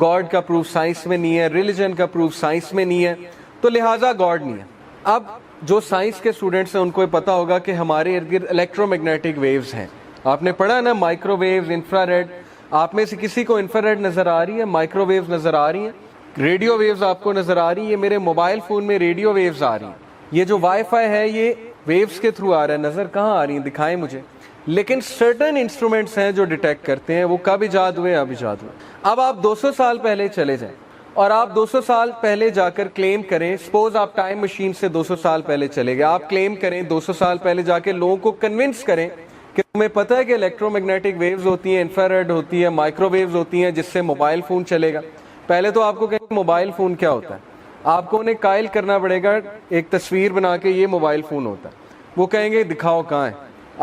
Speaker 1: گاڈ کا پروف سائنس میں نہیں ہے, ریلیجن کا پروف سائنس میں نہیں ہے, تو لہٰذا گاڈ نہیں ہے. اب جو سائنس کے اسٹوڈنٹس ہیں ان کو پتا ہوگا کہ ہمارے ارد گرد الیکٹرو میگنیٹک ویوز ہیں. آپ نے پڑھا نا, مائکرو ویوز, انفرا ریڈ. آپ میں سے کسی کو انفرا ریڈ نظر آ رہی ہے؟ مائکرو ویوز نظر آ رہی ہیں؟ ریڈیو ویوز آپ کو نظر آ رہی ہے؟ میرے موبائل فون میں ریڈیو ویوز آ رہی ہیں. یہ جو وائی فائی ہے یہ ویوز کے تھرو آ رہا ہے. نظر کہاں آ رہی ہیں؟ دکھائیں مجھے. لیکن سرٹن انسٹرومنٹس ہیں جو ڈیٹیکٹ کرتے ہیں وہ کب ایجاد ہوئے، اب ایجاد ہوئے۔ اب آپ 200 سال پہلے چلے جائیں اور آپ 200 سال پہلے جا کر کلیم کریں، سپوز آپ ٹائم مشین سے 200 سال پہلے چلے گئے، آپ کلیم کریں 200 سال پہلے جا کے لوگوں کو کنونس کریں کہ تمہیں پتہ ہے کہ الیکٹرو میگنیٹک ویوز ہوتی ہیں، انفراریڈ ہوتی ہے، مائکرو ویوز ہوتی ہیں جس سے موبائل فون چلے گا۔ پہلے تو آپ کو کہیں موبائل فون کیا ہوتا ہے، آپ کو انہیں قائل کرنا پڑے گا ایک تصویر بنا کے یہ موبائل فون ہوتا ہے۔ وہ کہیں گے دکھاؤ کہاں ہے،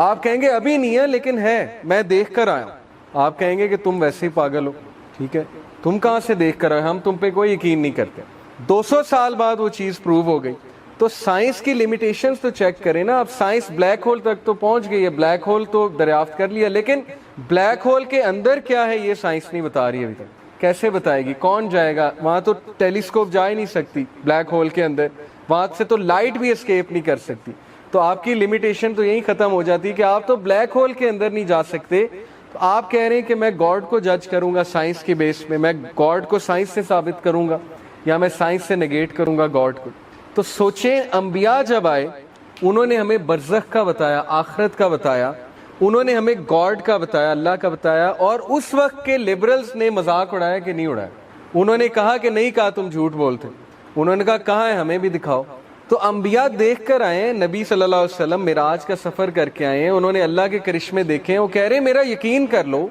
Speaker 1: آپ کہیں گے ابھی نہیں ہے لیکن ہے، میں دیکھ کر آیا ہوں۔ آپ کہیں گے کہ تم ویسے ہی پاگل ہو، ٹھیک ہے، تم کہاں سے دیکھ کر آئے، ہم تم پہ کوئی یقین نہیں کرتے۔ 200 سال بعد وہ چیز پروو ہو گئی، تو سائنس کی لیمیٹیشنز تو چیک کریں نا۔ اب سائنس بلیک ہول تک تو پہنچ گئی ہے، بلیک ہول تو دریافت کر لیا، لیکن بلیک ہول کے اندر کیا ہے یہ سائنس نہیں بتا رہی ابھی تک۔ کیسے بتائے گی، کون جائے گا وہاں؟ تو ٹیلیسکوپ جا ہی نہیں سکتی بلیک ہول کے اندر، وہاں سے تو لائٹ بھی اسکیپ نہیں کر سکتی۔ تو آپ کی لیمیٹیشن تو یہی ختم ہو جاتی کہ آپ تو بلیک ہول کے اندر نہیں جا سکتے۔ تو آپ کہہ رہے ہیں کہ میں گاڈ کو جج کروں گا سائنس کے بیس پہ، میں گاڈ کو سائنس سے ثابت کروں گا یا میں سائنس سے نگیٹ کروں گا گاڈ کو؟ تو سوچیں، انبیاء جب آئے انہوں نے ہمیں برزخ کا بتایا، آخرت کا بتایا، انہوں نے ہمیں گاڈ کا بتایا، اللہ کا بتایا، اور اس وقت کے لبرلز نے مذاق اڑایا کہ نہیں اڑایا؟ انہوں نے کہا کہ نہیں کہا تم جھوٹ بولتے، انہوں نے کہا کہاں ہے ہمیں بھی دکھاؤ۔ تو انبیاء دیکھ کر آئے ہیں، نبی صلی اللہ علیہ وسلم معراج کا سفر کر کے آئے ہیں، انہوں نے اللہ کے کرشمے دیکھے ہیں، وہ کہہ رہے ہیں میرا یقین کر لو،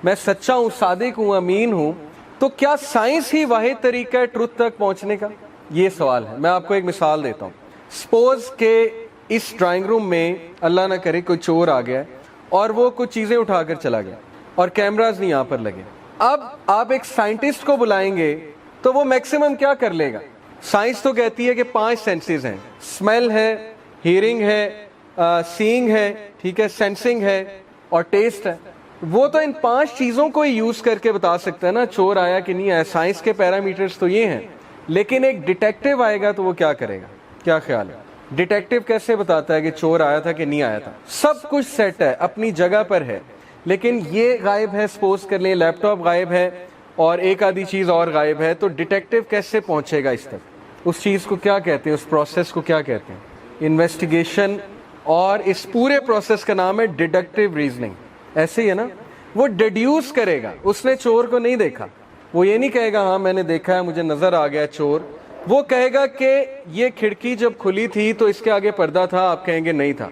Speaker 1: میں سچا ہوں، صادق ہوں، امین ہوں۔ تو کیا سائنس ہی واحد طریقہ ہے ٹروتھ تک پہنچنے کا؟ یہ سوال ہے۔ میں آپ کو ایک مثال دیتا ہوں۔ سپوز کہ اس ڈرائنگ روم میں اللہ نہ کرے کوئی چور آ گیا اور وہ کچھ چیزیں اٹھا کر چلا گیا اور کیمراز نہیں یہاں پر لگے۔ اب آپ ایک سائنٹسٹ کو بلائیں گے تو وہ میکسیمم کیا کر لے گا؟ سائنس تو کہتی ہے کہ 5 سینسز ہیں، اسمیل ہے، ہیئرنگ ہے، سینگ ہے، ٹھیک ہے، سینسنگ ہے اور ٹیسٹ ہے۔ وہ تو ان 5 چیزوں کو ہی یوز کر کے بتا سکتا ہے نا چور آیا کہ نہیں آیا۔ سائنس کے پیرامیٹرز تو یہ ہیں، لیکن ایک ڈیٹیکٹیو آئے گا تو وہ کیا کرے گا؟ کیا خیال ہے؟ ڈیٹیکٹیو کیسے بتاتا ہے کہ چور آیا تھا کہ نہیں آیا تھا؟ سب کچھ سیٹ ہے، اپنی جگہ پر ہے، لیکن یہ غائب ہے، سپوز کر لیں لیپ ٹاپ غائب ہے اور ایک آدھی چیز اور غائب ہے، تو ڈیٹیکٹیو کیسے پہنچے گا اس تک؟ اس چیز کو کیا کہتے ہیں، اس پروسیس کو کیا کہتے ہیں؟ انویسٹیگیشن، اور اس پورے پروسیس کا نام ہے ڈیڈکٹیو ریزننگ۔ ایسے ہی ہے نا، وہ ڈیڈیوس کرے گا، اس نے چور کو نہیں دیکھا، وہ یہ نہیں کہے گا ہاں میں نے دیکھا ہے، مجھے نظر آ گیا چور، وہ کہے گا کہ یہ کھڑکی جب کھلی تھی تو اس کے آگے پردہ تھا، آپ کہیں گے نہیں تھا،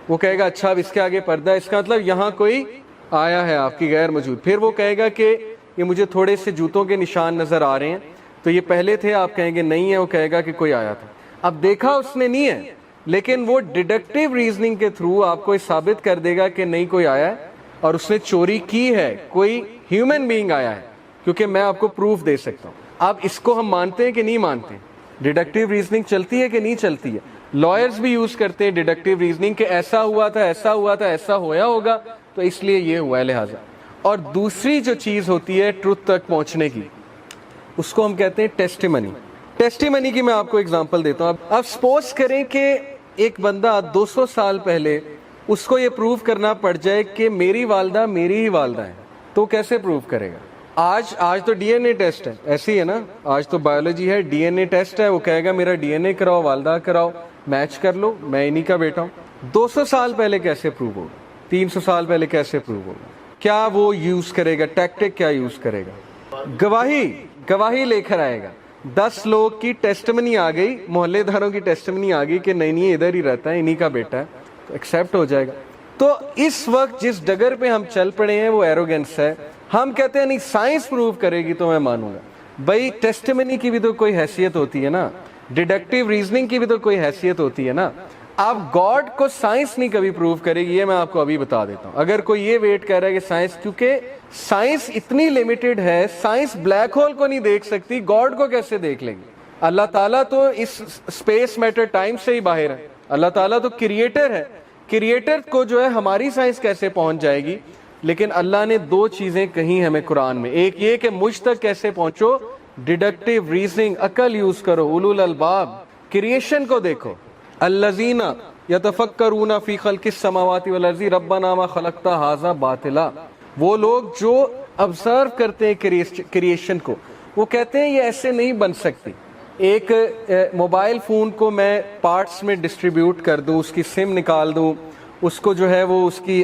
Speaker 1: وہ کہے گا اچھا اب اس کے آگے پردہ، اس کا مطلب یہاں کوئی آیا ہے آپ کی غیر موجود۔ پھر وہ کہے گا کہ یہ مجھے تھوڑے سے جوتوں کے نشان نظر آ رہے ہیں، تو یہ پہلے تھے، آپ کہیں گے نہیں ہے، وہ کہے گا کہ کوئی آیا تھا۔ اب دیکھا اس نے نہیں ہے، لیکن وہ ڈیڈکٹیو ریزننگ کے تھرو آپ کو ثابت کر دے گا کہ نہیں کوئی آیا ہے اور اس نے چوری کی ہے، کوئی ہیومن بینگ آیا ہے، کیونکہ میں آپ کو پروف دے سکتا ہوں۔ اب اس کو ہم مانتے ہیں کہ نہیں مانتے؟ ڈیڈکٹیو ریزننگ چلتی ہے کہ نہیں چلتی ہے؟ لائرز بھی یوز کرتے ہیں ڈیڈکٹیو ریزننگ کہ ایسا ہوا تھا، ایسا ہوا تھا، ایسا ہویا ہوگا تو اس لیے یہ ہوا ہے لہٰذا۔ اور دوسری جو چیز ہوتی ہے ٹروتھ تک پہنچنے کی، اس کو ہم کہتے ہیں ٹیسٹیمنی۔ ٹیسٹیمنی کی میں آپ کو اگزامپل دیتا ہوں۔ اب سپوز کریں کہ ایک بندہ 200 سال پہلے اس کو یہ پروف کرنا پڑ جائے کہ میری والدہ میری ہی والدہ ہے، تو کیسے پروف کرے گا؟ آج تو ڈی این اے ٹیسٹ ہے، ایسی ہے نا، آج تو بایولوجی ہے، ڈی این اے ٹیسٹ ہے، وہ کہے گا میرا ڈی این اے کراؤ، والدہ کراؤ، میچ کر لو، میں انہی کا بیٹا ہوں۔ 200 سال پہلے کیسے پروف ہوگا؟ 300 سال پہلے کیسے پروف ہوگا؟ کیا وہ یوز کرے گا؟ ٹیکٹک کیا یوز کرے گا؟ گواہی لے کر آئے گا۔ 10 لوگ کی ٹیسٹمنی آ گئی، محلے داروں کی ٹیسٹمنی آ گئی کہ نہیں نہیں ادھر ہی رہتا ہے، انہی کا بیٹا ہے، تو ایکسیپٹ ہو جائے گا۔ تو اس وقت جس ڈگر پہ ہم چل پڑے ہیں وہ ایروگنس ہے۔ ہم کہتے ہیں نہیں سائنس پروف کرے گی تو میں مانوں گا۔ بھائی ٹیسٹمنی کی بھی تو کوئی حیثیت ہوتی ہے نا، ڈیڈکٹیو ریزننگ کی بھی تو کوئی حیثیت ہوتی ہے نا۔ اب گاڈ کو سائنس نہیں کبھی پروف کرے گی، یہ میں آپ کو ابھی بتا دیتا ہوں۔ اگر کوئی یہ ویٹ کر رہا ہے کہ سائنس، کیونکہ سائنس اتنی لمیٹڈ ہے، سائنس بلیک ہول کو نہیں دیکھ سکتی، گاڈ کو کیسے دیکھ لے گی؟ اللہ تعالیٰ تو اس اسپیس میٹر ٹائم سے ہی باہر ہے، اللہ تعالیٰ تو کریٹر ہے، کریٹر کو جو ہے ہماری سائنس کیسے پہنچ جائے گی؟ لیکن اللہ نے 2 چیزیں کہی ہمیں قرآن میں، ایک یہ کہ مجھ تک کیسے پہنچو، ڈیڈکٹیو ریزننگ، عقل یوز کرو، اولو الالباب، کریشن کو دیکھو، الذین یتفکرون فی خلق السماوات والارض ربنا ما خلقت ھذا باطلا، وہ لوگ جو آبزرو کرتے ہیں کریشن کو، وہ کہتے ہیں یہ ایسے نہیں بن سکتی۔ ایک موبائل فون کو میں پارٹس میں ڈسٹریبیوٹ کر دوں، اس کی سم نکال دوں، اس کو جو ہے وہ اس کی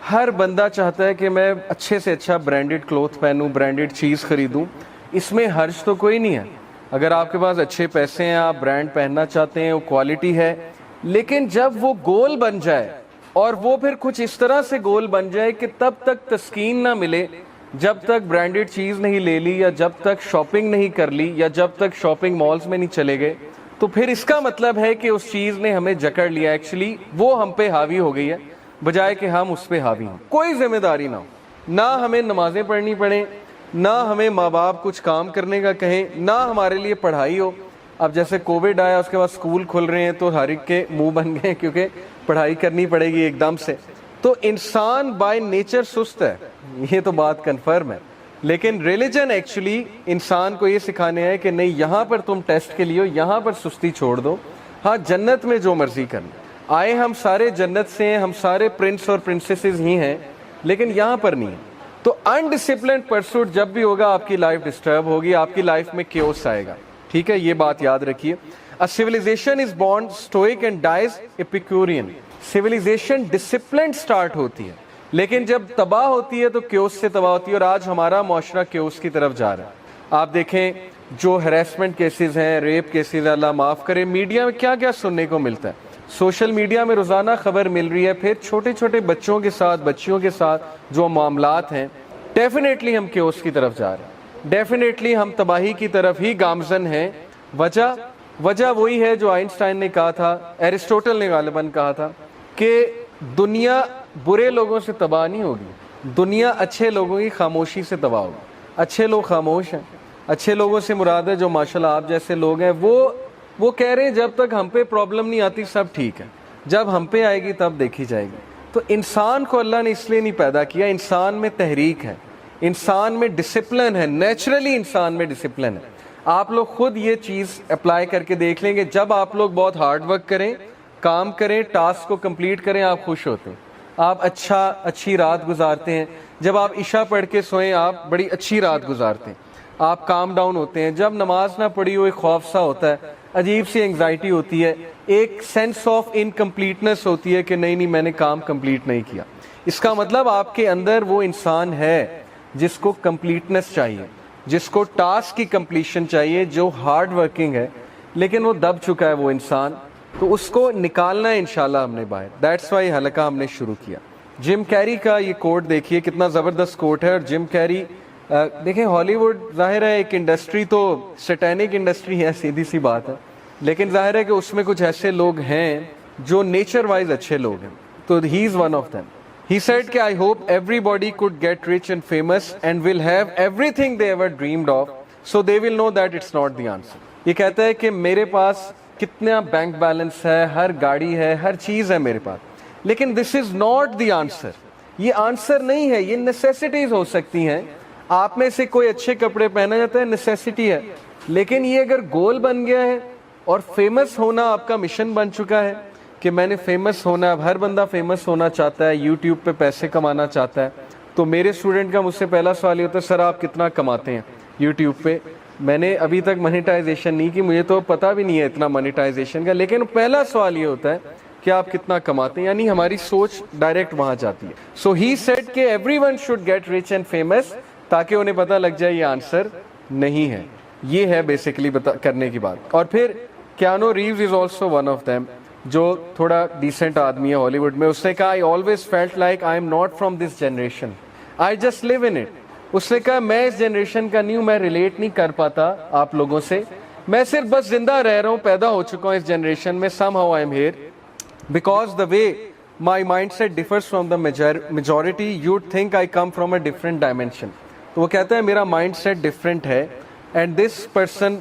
Speaker 1: ہر بندہ چاہتا ہے کہ میں اچھے سے اچھا برانڈڈ کلوتھ پہنوں, برانڈڈ چیز خریدوں. اس میں حرج تو کوئی نہیں ہے. اگر آپ کے پاس اچھے پیسے ہیں, آپ برانڈ پہننا چاہتے ہیں, وہ کوالٹی ہے, لیکن جب وہ گول بن جائے اور وہ پھر کچھ اس طرح سے گول بن جائے کہ تب تک تسکین نہ ملے جب تک برانڈڈ چیز نہیں لے لی, یا جب تک شاپنگ نہیں کر لی, یا جب تک شاپنگ مالز میں نہیں چلے گئے, تو پھر اس کا مطلب ہے کہ اس چیز نے ہمیں جکڑ لیا. ایکچولی وہ ہم پہ حاوی ہو گئی ہے بجائے کہ ہم اس پہ حاوی ہوں. کوئی ذمہ داری نہ ہو, نہ ہمیں نمازیں پڑھنی پڑیں, نہ ہمیں ماں باپ کچھ کام کرنے کا کہیں, نہ ہمارے لیے پڑھائی ہو. اب جیسے کووڈ آیا, اس کے بعد اسکول کھل رہے ہیں تو ہر ایک کے منہ بن گئے کیونکہ پڑھائی کرنی پڑے گی ایک دم سے. تو انسان بائی نیچر سست ہے, یہ تو بات کنفرم ہے. لیکن ریلیجن ایکچولی انسان کو یہ سکھانے ہے کہ نہیں, یہاں پر تم ٹیسٹ کے لیے ہو, یہاں پر سستی چھوڑ دو. ہاں جنت میں جو مرضی کرنا, آئے ہم سارے جنت سے ہیں, ہم سارے پرنس اور پرنسیسز ہی ہیں, لیکن یہاں پر نہیں ہے. تو انڈسپلنڈ پرسوٹ جب بھی ہوگا آپ کی لائف ڈسٹرب ہوگی, آپ کی لائف میں کیوس آئے گا. ٹھیک ہے, یہ بات یاد رکھیے. A civilization is born stoic and dies Epicurean. civilization disciplined start ہوتی ہے, لیکن جب تباہ ہوتی ہے تو کیوس سے تباہ ہوتی ہے, اور آج ہمارا معاشرہ کیوس کی طرف جا رہا ہے. آپ دیکھیں جو ہیراسمنٹ کیسز ہیں, ریپ کیسز, اللہ معاف کرے, میڈیا میں کیا کیا سننے کو ملتا ہے. سوشل میڈیا میں روزانہ خبر مل رہی ہے. پھر چھوٹے چھوٹے بچوں کے ساتھ, بچیوں کے ساتھ جو معاملات ہیں, ڈیفینیٹلی ہم کیوس کی طرف جا رہے ہیں, ڈیفینیٹلی ہم تباہی کی طرف ہی گامزن ہیں. وجہ وہی ہے جو آئنسٹائن نے کہا تھا, ایرسٹوٹل نے غالباً کہا تھا کہ دنیا برے لوگوں سے تباہ نہیں ہوگی, دنیا اچھے لوگوں کی خاموشی سے تباہ ہوگی. اچھے لوگ خاموش ہیں. اچھے لوگوں سے مراد ہے جو ماشاءاللہ آپ جیسے لوگ ہیں, وہ کہہ رہے ہیں جب تک ہم پہ پرابلم نہیں آتی سب ٹھیک ہے, جب ہم پہ آئے گی تب دیکھی جائے گی. تو انسان کو اللہ نے اس لیے نہیں پیدا کیا, انسان میں تحریک ہے, انسان میں ڈسپلن ہے, نیچرلی انسان میں ڈسپلن ہے. آپ لوگ خود یہ چیز اپلائی کر کے دیکھ لیں گے, جب آپ لوگ بہت ہارڈ ورک کریں, کام کریں, ٹاسک کو کمپلیٹ کریں, آپ خوش ہوتے ہیں, آپ اچھی رات گزارتے ہیں. جب آپ عشاء پڑھ کے سوئیں آپ بڑی اچھی رات گزارتے ہیں, آپ کام ڈاؤن ہوتے ہیں. جب نماز نہ پڑھی ہو ایک خوف سا ہوتا ہے, عجیب سی انگزائٹی ہوتی ہے, ایک سینس آف انکمپلیٹنس ہوتی ہے کہ نہیں میں نے کام کمپلیٹ نہیں کیا. اس کا مطلب آپ کے اندر وہ انسان ہے جس کو کمپلیٹنس چاہیے, جس کو ٹاسک کی کمپلیشن چاہیے, جو ہارڈ ورکنگ ہے, لیکن وہ دب چکا ہے وہ انسان. تو اس کو نکالنا ہے انشاءاللہ ہم نے باہر. دیٹس وائی حلقہ ہم نے شروع کیا. جم کیری کا یہ کوٹ دیکھیے, کتنا زبردست کوٹ ہے. اور جم کیری دیکھیں, ہالی ووڈ ظاہر ہے ایک انڈسٹری تو سیٹینک انڈسٹری ہے, سیدھی سی بات ہے, لیکن ظاہر ہے کہ اس میں کچھ ایسے لوگ ہیں جو نیچر وائز اچھے لوگ ہیں. تو he is one of them. He said کہ I hope everybody could get rich and famous and will have everything they ever dreamed of, so they will know that it's not the answer. یہ کہتا ہے کہ میرے پاس کتنا bank balance ہے, ہر گاڑی ہے, ہر چیز ہے میرے پاس, لیکن this is not the answer. یہ آنسر نہیں ہے, یہ نیسیسٹیز ہو سکتی ہیں. آپ میں سے کوئی اچھے کپڑے پہنا جاتا ہے, نیسیسٹی ہے, لیکن یہ اگر گول بن گیا ہے اور فیمس ہونا آپ کا مشن بن چکا ہے کہ میں نے فیمس ہونا, اب ہر بندہ فیمس ہونا چاہتا ہے, یوٹیوب پہ پیسے کمانا چاہتا ہے. تو میرے اسٹوڈنٹ کا مجھ سے پہلا سوال یہ ہوتا ہے, سر آپ کتنا کماتے ہیں یوٹیوب پہ؟ میں نے ابھی تک منیٹائزیشن نہیں کی, مجھے تو پتہ بھی نہیں ہے اتنا منیٹائزیشن کا, لیکن پہلا سوال یہ ہوتا ہے کہ آپ کتنا کماتے ہیں, یعنی ہماری سوچ ڈائریکٹ وہاں جاتی ہے. سو ہی سیڈ کہ everyone should get rich and famous, تاکہ انہیں پتہ لگ جائے یہ آنسر نہیں ہے. یہ ہے بیسیکلی کرنے کی بات. اور پھر Keanu Reeves is also one of them, جو تھوڑا ڈیسنٹ آدمی ہے ہالی ووڈ میں. اس نے کہا I always felt like I am not from this generation, I just live in it. اس نے کہا میں اس جنریشن کا نہیں ہوں, میں ریلیٹ نہیں کر پاتا آپ لوگوں سے, میں صرف بس زندہ رہ رہا ہوں, پیدا ہو چکا ہوں اس جنریشن میں. somehow I am here because the way my mindset differs from the majority, you'd think I come from a different dimension. تو وہ کہتا ہے میرا مائنڈ سیٹ ڈفرینٹ ہے, and this person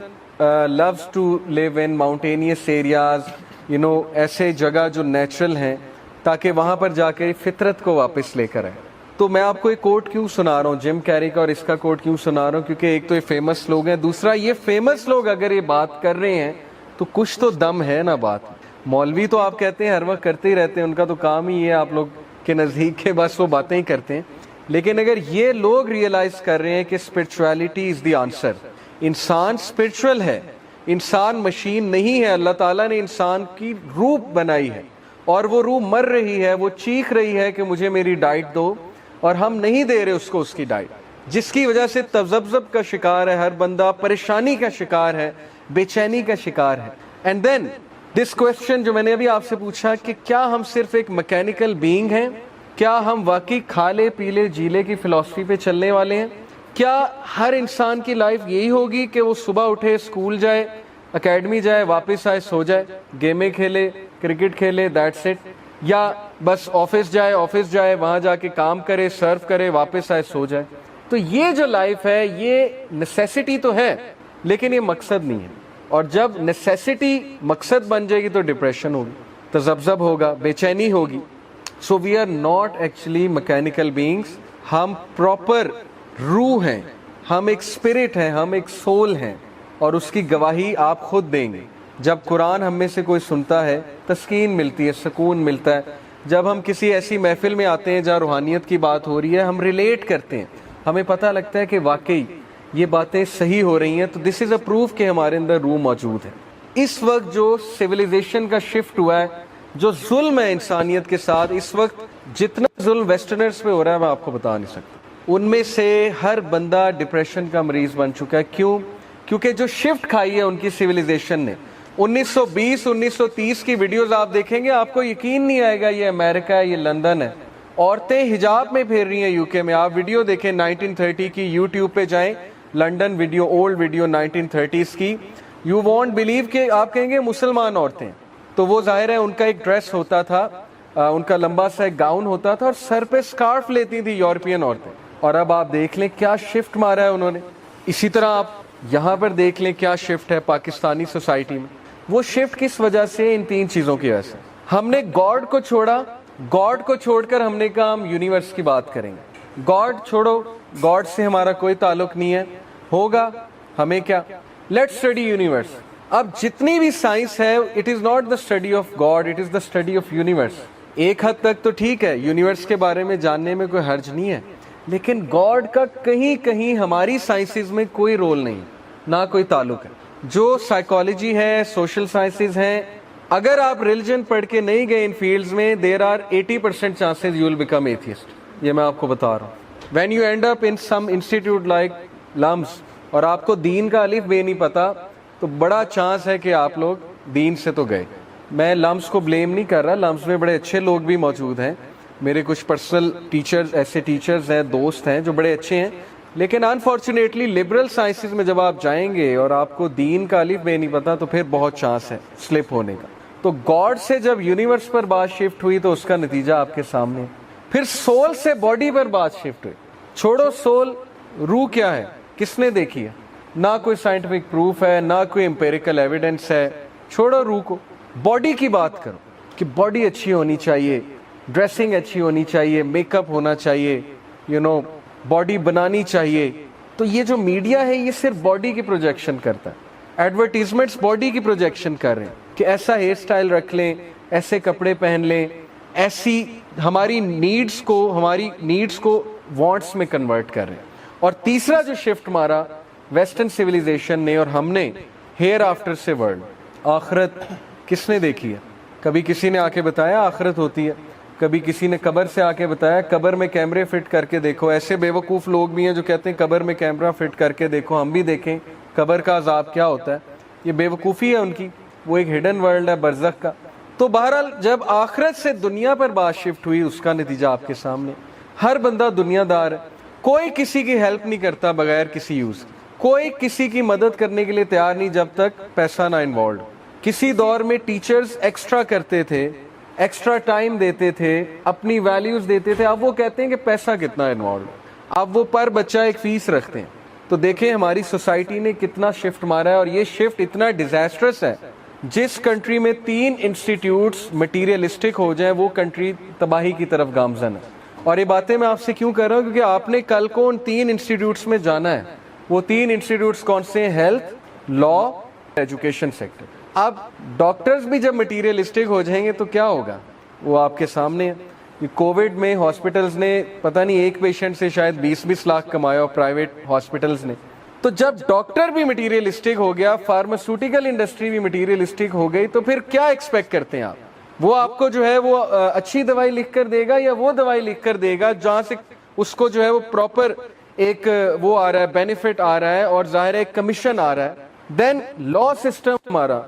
Speaker 1: loves to live in mountainous areas, ایسے جگہ جو natural ہیں, تاکہ وہاں پر جا کے فطرت کو واپس لے کر آئے. تو میں آپ کو ایک کوٹ کیوں سنا رہا ہوں جم کیری کا, اور اس کا کوٹ کیوں سنا رہا ہوں, کیونکہ ایک تو یہ فیمس لوگ ہیں, دوسرا یہ فیمس لوگ اگر یہ بات کر رہے ہیں تو کچھ تو دم ہے نا بات. مولوی تو آپ کہتے ہیں ہر وقت کرتے ہی رہتے ہیں, ان کا تو کام ہی ہے آپ لوگ کے نزدیک کے بس وہ باتیں ہی کرتے ہیں, لیکن اگر یہ لوگ ریئلائز کر رہے ہیں کہ اسپرچویلٹی از دی آنسر, انسان اسپرچول ہے, انسان مشین نہیں ہے, اللہ تعالیٰ نے انسان کی روح بنائی ہے, اور وہ روح مر رہی ہے, وہ چیخ رہی ہے کہ مجھے میری ڈائٹ دو, اور ہم نہیں دے رہے اس کو اس کی ڈائٹ, جس کی وجہ سے تذبذب کا شکار ہے ہر بندہ, پریشانی کا شکار ہے, بے چینی کا شکار ہے. اینڈ دین دس کوشچن جو میں نے ابھی آپ سے پوچھا کہ کیا ہم صرف ایک میکینیکل بینگ ہیں, کیا ہم واقعی کھالے پیلے جیلے کی فلسفی پہ چلنے والے ہیں؟ کیا ہر انسان کی لائف یہی ہوگی کہ وہ صبح اٹھے, اسکول جائے, اکیڈمی جائے, واپس آئے, سو جائے, گیمیں کھیلے, کرکٹ کھیلے, دیٹس اٹ, یا بس آفس جائے وہاں جا کے کام کرے, سرو کرے, واپس آئے, سو جائے؟ تو یہ جو لائف ہے یہ نیسیسٹی تو ہے لیکن یہ مقصد نہیں ہے, اور جب نیسیسٹی مقصد بن جائے گی تو ڈپریشن ہوگی, تذبذب ہوگا, بے چینی ہوگی. So we are not actually mechanical beings, ہم پراپر روح ہیں, ہم ایک اسپرٹ ہیں, ہم ایک سول ہیں, اور اس کی گواہی آپ خود دیں گے. جب قرآن ہم میں سے کوئی سنتا ہے تسکین ملتی ہے, سکون ملتا ہے. جب ہم کسی ایسی محفل میں آتے ہیں جہاں روحانیت کی بات ہو رہی ہے, ہم ریلیٹ کرتے ہیں, ہمیں پتہ لگتا ہے کہ واقعی یہ باتیں صحیح ہو رہی ہیں, تو دس از اے پروف کہ ہمارے اندر روح موجود ہے. اس وقت جو سویلائزیشن کا شفٹ ہوا ہے, جو ظلم ہے انسانیت کے ساتھ, اس وقت جتنا ظلم ویسٹرنرز پہ ہو رہا ہے میں آپ کو بتا نہیں سکتا. ان میں سے ہر بندہ ڈپریشن کا مریض بن چکا ہے. کیوں؟ کیونکہ جو شفٹ کھائی ہے ان کی سویلائزیشن نے. 1920 1930 کی ویڈیوز آپ دیکھیں گے, آپ کو یقین نہیں آئے گا یہ امریکہ ہے, یہ لندن ہے. عورتیں حجاب میں پھیر رہی ہیں یو کے میں. آپ ویڈیو دیکھیں 1930 کی, یوٹیوب پہ جائیں, London video, old video 1930s کی, یو وونٹ بلیو کہ آپ کہیں گے مسلمان عورتیں. تو وہ ظاہر ہے ان کا ایک ڈریس ہوتا تھا, ان کا لمبا سا ایک گاؤن ہوتا تھا, اور سر پہ سکارف لیتی تھی یورپین عورتیں. اور اب آپ دیکھ لیں کیا شفٹ مارا ہے انہوں نے. اسی طرح آپ یہاں پر دیکھ لیں کیا شفٹ ہے پاکستانی سوسائٹی میں. وہ شفٹ کس وجہ سے؟ ان تین چیزوں کی وجہ سے. ہم نے گاڈ کو چھوڑا, گاڈ کو چھوڑ کر ہم نے کہا ہم یونیورس کی بات کریں گے. گاڈ چھوڑو, گاڈ سے ہمارا کوئی تعلق نہیں ہے, ہوگا ہمیں کیا, لیٹ اسٹڈی یونیورس. اب جتنی بھی سائنس ہے, it is not the study of God, it is the study of universe. ایک حد تک تو ٹھیک ہے, یونیورس کے بارے میں جاننے میں کوئی حرج نہیں ہے, لیکن گاڈ کا کہیں کہیں ہماری سائنسز میں کوئی رول نہیں, نہ کوئی تعلق ہے. جو سائیکالوجی ہے, سوشل سائنسز ہیں, اگر آپ ریلیجن پڑھ کے نہیں گئے ان فیلڈز میں, there are 80% chances you will become atheist. یہ میں آپ کو بتا رہا ہوں. When you end up in some institute like LUMS, اور آپ کو دین کا الف بے نہیں پتا, تو بڑا چانس ہے کہ آپ لوگ دین سے تو گئے. میں لمس کو بلیم نہیں کر رہا, لمس میں بڑے اچھے لوگ بھی موجود ہیں, میرے کچھ پرسنل ٹیچرز, ایسے ٹیچرز ہیں, دوست ہیں جو بڑے اچھے ہیں, لیکن انفارچونیٹلی لبرل سائنسز میں جب آپ جائیں گے اور آپ کو دین کا الف بے نہیں پتا, تو پھر بہت چانس ہے سلپ ہونے کا. تو گاڈ سے جب یونیورس پر بات شفٹ ہوئی تو اس کا نتیجہ آپ کے سامنے. پھر سول سے باڈی پر بات شفٹ ہوئی. چھوڑو سول, روح کیا ہے کس نے دیکھی ہے؟ نہ کوئی سائنٹیفک پروف ہے, نہ کوئی امپیریکل ایویڈنس ہے. چھوڑو روح کو, باڈی کی بات کرو کہ باڈی اچھی ہونی چاہیے, ڈریسنگ اچھی ہونی چاہیے, میک اپ ہونا چاہیے, باڈی بنانی چاہیے. تو یہ جو میڈیا ہے یہ صرف باڈی کی پروجیکشن کرتا ہے. ایڈورٹیزمنٹس باڈی کی پروجیکشن کر رہے ہیں کہ ایسا ہیئر سٹائل رکھ لیں, ایسے کپڑے پہن لیں, ایسی ہماری نیڈس کو وانٹس میں کنورٹ کر رہے ہیں. اور تیسرا جو شفٹ مارا ویسٹرن سویلائزیشن نے اور ہم نے, ہیئر آفٹر سے ورلڈ. آخرت کس نے دیکھی ہے؟ کبھی کسی نے آ کے بتایا آخرت ہوتی ہے؟ کبھی کسی نے قبر سے آ کے بتایا قبر میں کیمرے فٹ کر کے دیکھو؟ ایسے بے وقوف لوگ بھی ہیں جو کہتے ہیں قبر میں کیمرہ فٹ کر کے دیکھو, ہم بھی دیکھیں قبر کا عذاب کیا ہوتا ہے. یہ بے وقوفی ہے ان کی, وہ ایک ہڈن ورلڈ ہے برزخ کا. تو بہرحال جب آخرت سے دنیا پر بات شفٹ ہوئی, اس کا نتیجہ آپ کے سامنے. ہر بندہ دنیا دار ہے, کوئی کسی کی ہیلپ نہیں کرتا بغیر کسی یوز, کوئی کسی کی مدد کرنے کے لیے تیار نہیں جب تک پیسہ نہ انوالوڈ. کسی دور میں ٹیچرز ایکسٹرا کرتے تھے, ایکسٹرا ٹائم دیتے تھے, اپنی ویلیوز دیتے تھے. اب وہ کہتے ہیں کہ پیسہ کتنا انوالوڈ, اب وہ پر بچہ ایک فیس رکھتے ہیں. تو دیکھیں ہماری سوسائٹی نے کتنا شفٹ مارا ہے, اور یہ شفٹ اتنا ڈیزاسٹرس ہے. جس کنٹری میں 3 انسٹیٹیوٹس مٹیریلسٹک ہو جائیں وہ کنٹری تباہی کی طرف گامزن ہے. اور یہ باتیں میں آپ سے کیوں کر رہا ہوں؟ کیونکہ آپ نے کل کو ان 3 انسٹیٹیوٹس میں جانا ہے. وہ 3 انسٹیٹیوٹس کون سے ہیں؟ ہیلتھ, لا, ایجوکیشن سیکٹر. اب ڈاکٹرز بھی جب مٹیریلسٹک ہو جائیں گے تو کیا ہوگا؟ وہ آپ کے سامنے ہے. کووڈ میں ہاسپٹلز نے پتہ نہیں ایک پیشنٹ سے شاید 20-20 لاکھ کمایا, پرائیویٹ ہاسپٹلز نے. تو جب ڈاکٹر بھی مٹیریلسٹک ہو گیا, فارماسیوٹیکل انڈسٹری بھی مٹیریلسٹک ہو گئی, تو پھر کیا ایکسپیکٹ کرتے ہیں آپ؟ وہ آپ کو جو ہے وہ اچھی دوائی لکھ کر دے گا یا وہ دوائی لکھ کر دے گا جہاں سے اس کو جو ہے وہ پراپر ایک وہ آ رہا ہے بینیفٹ آ رہا ہے اور ظاہر ہے ایک کمیشن آ رہا ہے. دین لا سسٹم ہمارا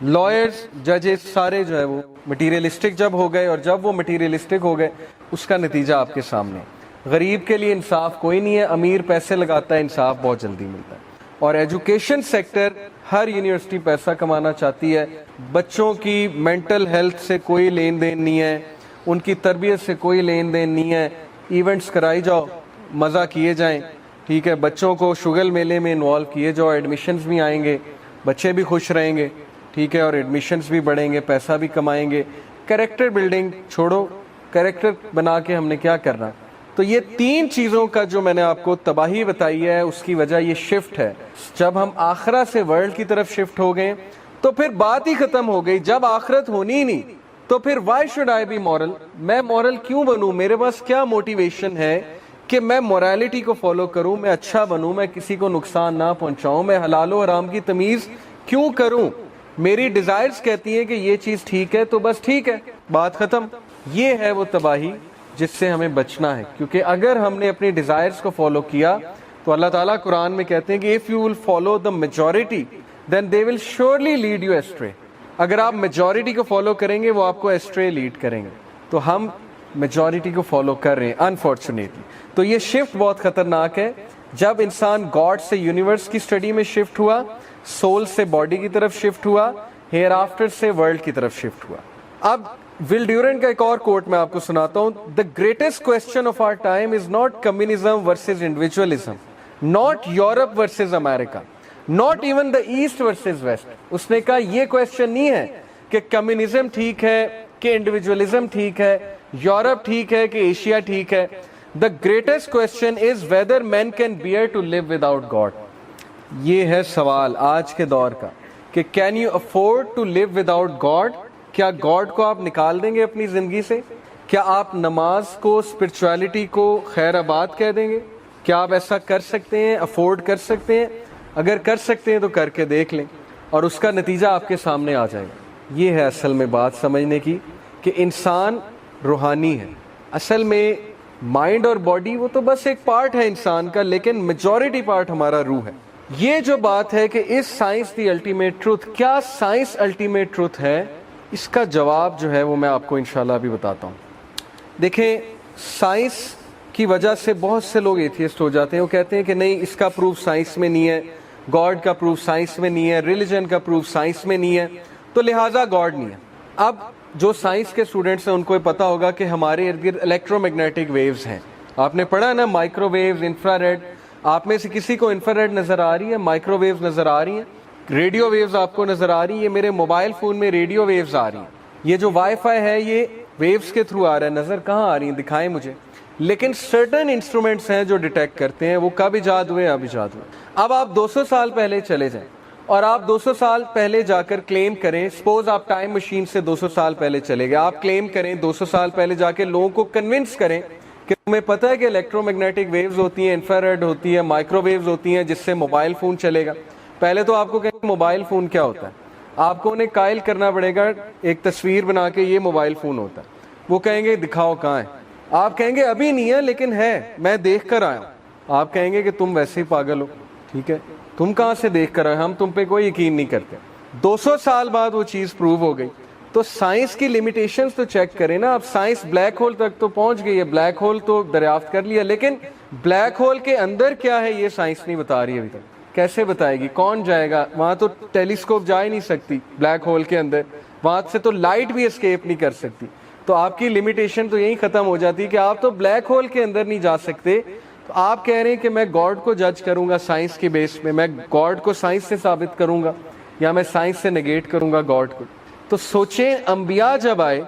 Speaker 1: لائرز ججز سارے جو ہے وہ مٹیریلسٹک جب ہو گئے اور جب وہ مٹیریلسٹک ہو گئے اس کا نتیجہ آپ کے سامنے. غریب کے لیے انصاف کوئی نہیں ہے, امیر پیسے لگاتا ہے, انصاف بہت جلدی ملتا ہے. اور ایجوکیشن سیکٹر ہر یونیورسٹی پیسہ کمانا چاہتی ہے, بچوں کی مینٹل ہیلتھ سے کوئی لین دین نہیں ہے, ان کی تربیت سے کوئی لین دین نہیں ہے. ایونٹس کرائی جاؤ, مزہ کیے جائیں, ٹھیک ہے, بچوں کو شگل میلے میں انوالو کیے جاؤ, ایڈمیشنز بھی آئیں گے, بچے بھی خوش رہیں گے, ٹھیک ہے, اور ایڈمیشنز بھی بڑھیں گے, پیسہ بھی کمائیں گے. کریکٹر بلڈنگ چھوڑو, کریکٹر بنا کے ہم نے کیا کرنا. تو یہ تین چیزوں کا جو میں نے آپ کو تباہی بتائی ہے اس کی وجہ یہ شفٹ ہے. جب ہم آخرت سے ورلڈ کی طرف شفٹ ہو گئے تو پھر بات ہی ختم ہو گئی. جب آخرت ہونی ہی نہیں تو پھر why should I be moral, میں مورل کیوں بنوں, میرے پاس کیا موٹیویشن ہے کہ میں مورالٹی کو فالو کروں, میں اچھا بنوں, میں کسی کو نقصان نہ پہنچاؤں, میں حلال و حرام کی تمیز کیوں کروں. میری ڈیزائرز کہتی ہیں کہ یہ چیز ٹھیک ہے تو بس ٹھیک ہے, بات ختم. یہ ہے وہ تباہی جس سے ہمیں بچنا ہے, کیونکہ اگر ہم نے اپنی ڈیزائرز کو فالو کیا تو اللہ تعالیٰ قرآن میں کہتے ہیں کہ if you will follow the majority then they will surely lead you astray. اگر آپ میجورٹی کو فالو کریں گے وہ آپ کو ایسٹرے لیڈ کریں گے. تو ہم میجورٹی کو فالو کر رہے ہیں انفارچونیٹلی. تو یہ شفٹ بہت خطرناک ہے. جب انسان گاڈ سے یونیورس کی اسٹڈی میں شفٹ ہوا, سول سے باڈی کی طرف شفٹ ہوا, ہیئر آفٹر سے ورلڈ کی طرف شفٹ ہوا. اب ول ڈیورنٹ کا ایک اور کوٹ میں آپ کو سناتا ہوں. The greatest question of our time is not communism versus individualism, not Europe versus America, not even the east versus west. اس نے کہا یہ کوسچن نہیں ہے کہ کمیونزم ٹھیک ہے کہ انڈیویجولزم ٹھیک ہے, یورپ ٹھیک ہے کہ ایشیا ٹھیک ہے. The greatest question is whether man can bear to live without God. یہ ہے سوال آج کے دور کا کہ can you afford to live without God. کیا گاڈ کو آپ نکال دیں گے اپنی زندگی سے؟ کیا آپ نماز کو, اسپرچویلٹی کو خیر آباد کہہ دیں گے؟ کیا آپ ایسا کر سکتے ہیں, افورڈ کر سکتے ہیں؟ اگر کر سکتے ہیں تو کر کے دیکھ لیں اور اس کا نتیجہ آپ کے سامنے آ جائے گا. یہ ہے اصل میں بات سمجھنے کی کہ انسان روحانی ہے. اصل میں مائنڈ اور باڈی وہ تو بس ایک پارٹ ہے انسان کا, لیکن میجورٹی پارٹ ہمارا روح ہے. یہ جو بات ہے کہ اس سائنس دی الٹیمیٹ ٹروتھ, کیا سائنس الٹیمیٹ ٹروتھ ہے, اس کا جواب جو ہے وہ میں آپ کو انشاءاللہ ابھی بتاتا ہوں. دیکھیں, سائنس کی وجہ سے بہت سے لوگ ایتھیسٹ ہو جاتے ہیں. وہ کہتے ہیں کہ نہیں, اس کا پروف سائنس میں نہیں ہے, گاڈ کا پروف سائنس میں نہیں ہے, ریلیجن کا پروف سائنس میں نہیں ہے, تو لہٰذا گاڈ نہیں ہے. اب جو سائنس کے اسٹوڈنٹس ہیں ان کو پتا ہوگا کہ ہمارے ارد گرد الیکٹرو میگنیٹک ویوز ہیں. آپ نے پڑھا نا, مائکرو ویوز, انفرا ریڈ. آپ میں سے کسی کو انفرا ریڈ نظر آ رہی ہے, مائکرو ویوز نظر آ رہی ہیں, ریڈیو ویوز آپ کو نظر آ رہی ہیں؟ یہ میرے موبائل فون میں ریڈیو ویوز آ رہی ہیں. یہ جو وائی فائی ہے یہ ویوز کے تھرو آ رہا ہے. نظر کہاں آ رہی ہیں, دکھائیں مجھے. لیکن سرٹن انسٹرومنٹس ہیں جو ڈیٹیکٹ کرتے ہیں, وہ کب ایجاد ہوئے, اب ایجاد ہوئے. اب آپ 200 سال پہلے چلے جائیں اور آپ 200 سال پہلے جا کر کلیم کریں, سپوز آپ ٹائم مشین سے 200 سال پہلے چلے گئے, آپ کلیم کریں 200 سال پہلے جا کے لوگوں کو کنونس کریں کہ تمہیں پتہ ہے کہ الیکٹرو میگنیٹک ویوز ہوتی ہیں, انفراریڈ ہوتی ہے, مائکرو ویوز ہوتی ہیں, جس سے موبائل فون چلے گا. پہلے تو آپ کو کہیں موبائل فون کیا ہوتا ہے, آپ کو انہیں قائل کرنا پڑے گا, ایک تصویر بنا کے یہ موبائل فون ہوتا ہے. وہ کہیں گے دکھاؤ کہاں ہے, آپ کہیں گے ابھی نہیں ہے لیکن ہے, میں دیکھ کر آیا ہوں. آپ کہیں گے کہ تم ویسے ہی پاگل ہو, ٹھیک ہے, تم کہاں سے دیکھ کر آئے, ہم تم پہ کوئی یقین نہیں کرتے. 200 سال بعد وہ چیز پروو ہو گئی. تو سائنس کی لمیٹیشنز تو چیک کریں نا. اب سائنس بلیک ہول تک تو پہنچ گئی ہے, بلیک ہول تو دریافت کر لیا, لیکن بلیک ہول کے اندر کیا ہے یہ سائنس نہیں بتا رہی ابھی تک. کیسے بتائے گی, کون جائے گا وہاں؟ تو ٹیلیسکوپ جا ہی نہیں سکتی بلیک ہول کے اندر, وہاں سے تو لائٹ بھی اسکیپ نہیں کر سکتی. تو آپ کی لمیٹیشن تو یہی ختم ہو جاتی کہ آپ تو بلیک ہول کے اندر نہیں جا سکتے. تو آپ کہہ رہے ہیں کہ میں گاڈ کو جج کروں گا سائنس کے بیس پہ, میں گاڈ کو سائنس سے ثابت کروں گا یا میں سائنس سے نگیٹ کروں گا گاڈ کو. تو سوچیں, انبیاء جب آئے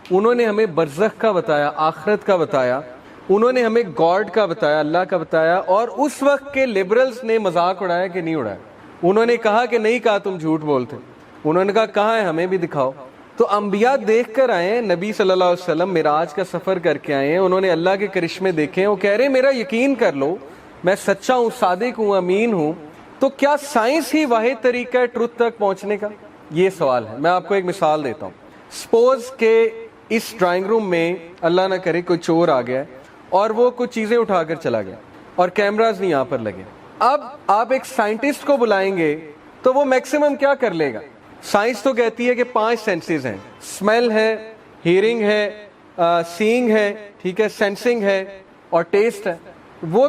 Speaker 1: انہوں نے ہمیں برزخ کا بتایا, آخرت کا بتایا, انہوں نے ہمیں گاڈ کا بتایا, اللہ کا بتایا, اور اس وقت کے لبرلز نے مذاق اڑایا کہ نہیں اڑایا؟ انہوں نے کہا کہ نہیں کہا تم جھوٹ بولتے. انہوں نے کہا کہاں ہے, ہمیں بھی دکھاؤ. تو انبیاء دیکھ کر آئے ہیں, نبی صلی اللہ علیہ وسلم معراج کا سفر کر کے آئے ہیں, انہوں نے اللہ کے کرشمے دیکھے ہیں. وہ کہہ رہے ہیں میرا یقین کر لو, میں سچا ہوں, صادق ہوں, امین ہوں. تو کیا سائنس ہی واحد طریقہ ہے ٹروتھ تک پہنچنے کا؟ یہ سوال ہے. میں آپ کو ایک مثال دیتا ہوں. سپوز کہ اس ڈرائنگ روم میں اللہ نہ کرے کوئی چور آ گیا اور وہ کچھ چیزیں اٹھا کر چلا گیا اور کیمراز نہیں یہاں پر لگے. اب آپ ایک سائنٹسٹ کو بلائیں گے تو وہ میکسیمم کیا کر لے گا؟ سائنس تو کہتی ہے کہ 5 سینسز ہیں, اسمیل ہے, ہیئرنگ ہے, سینگ ہے, ٹھیک ہے, سینسنگ ہے اور ٹیسٹ ہے. وہ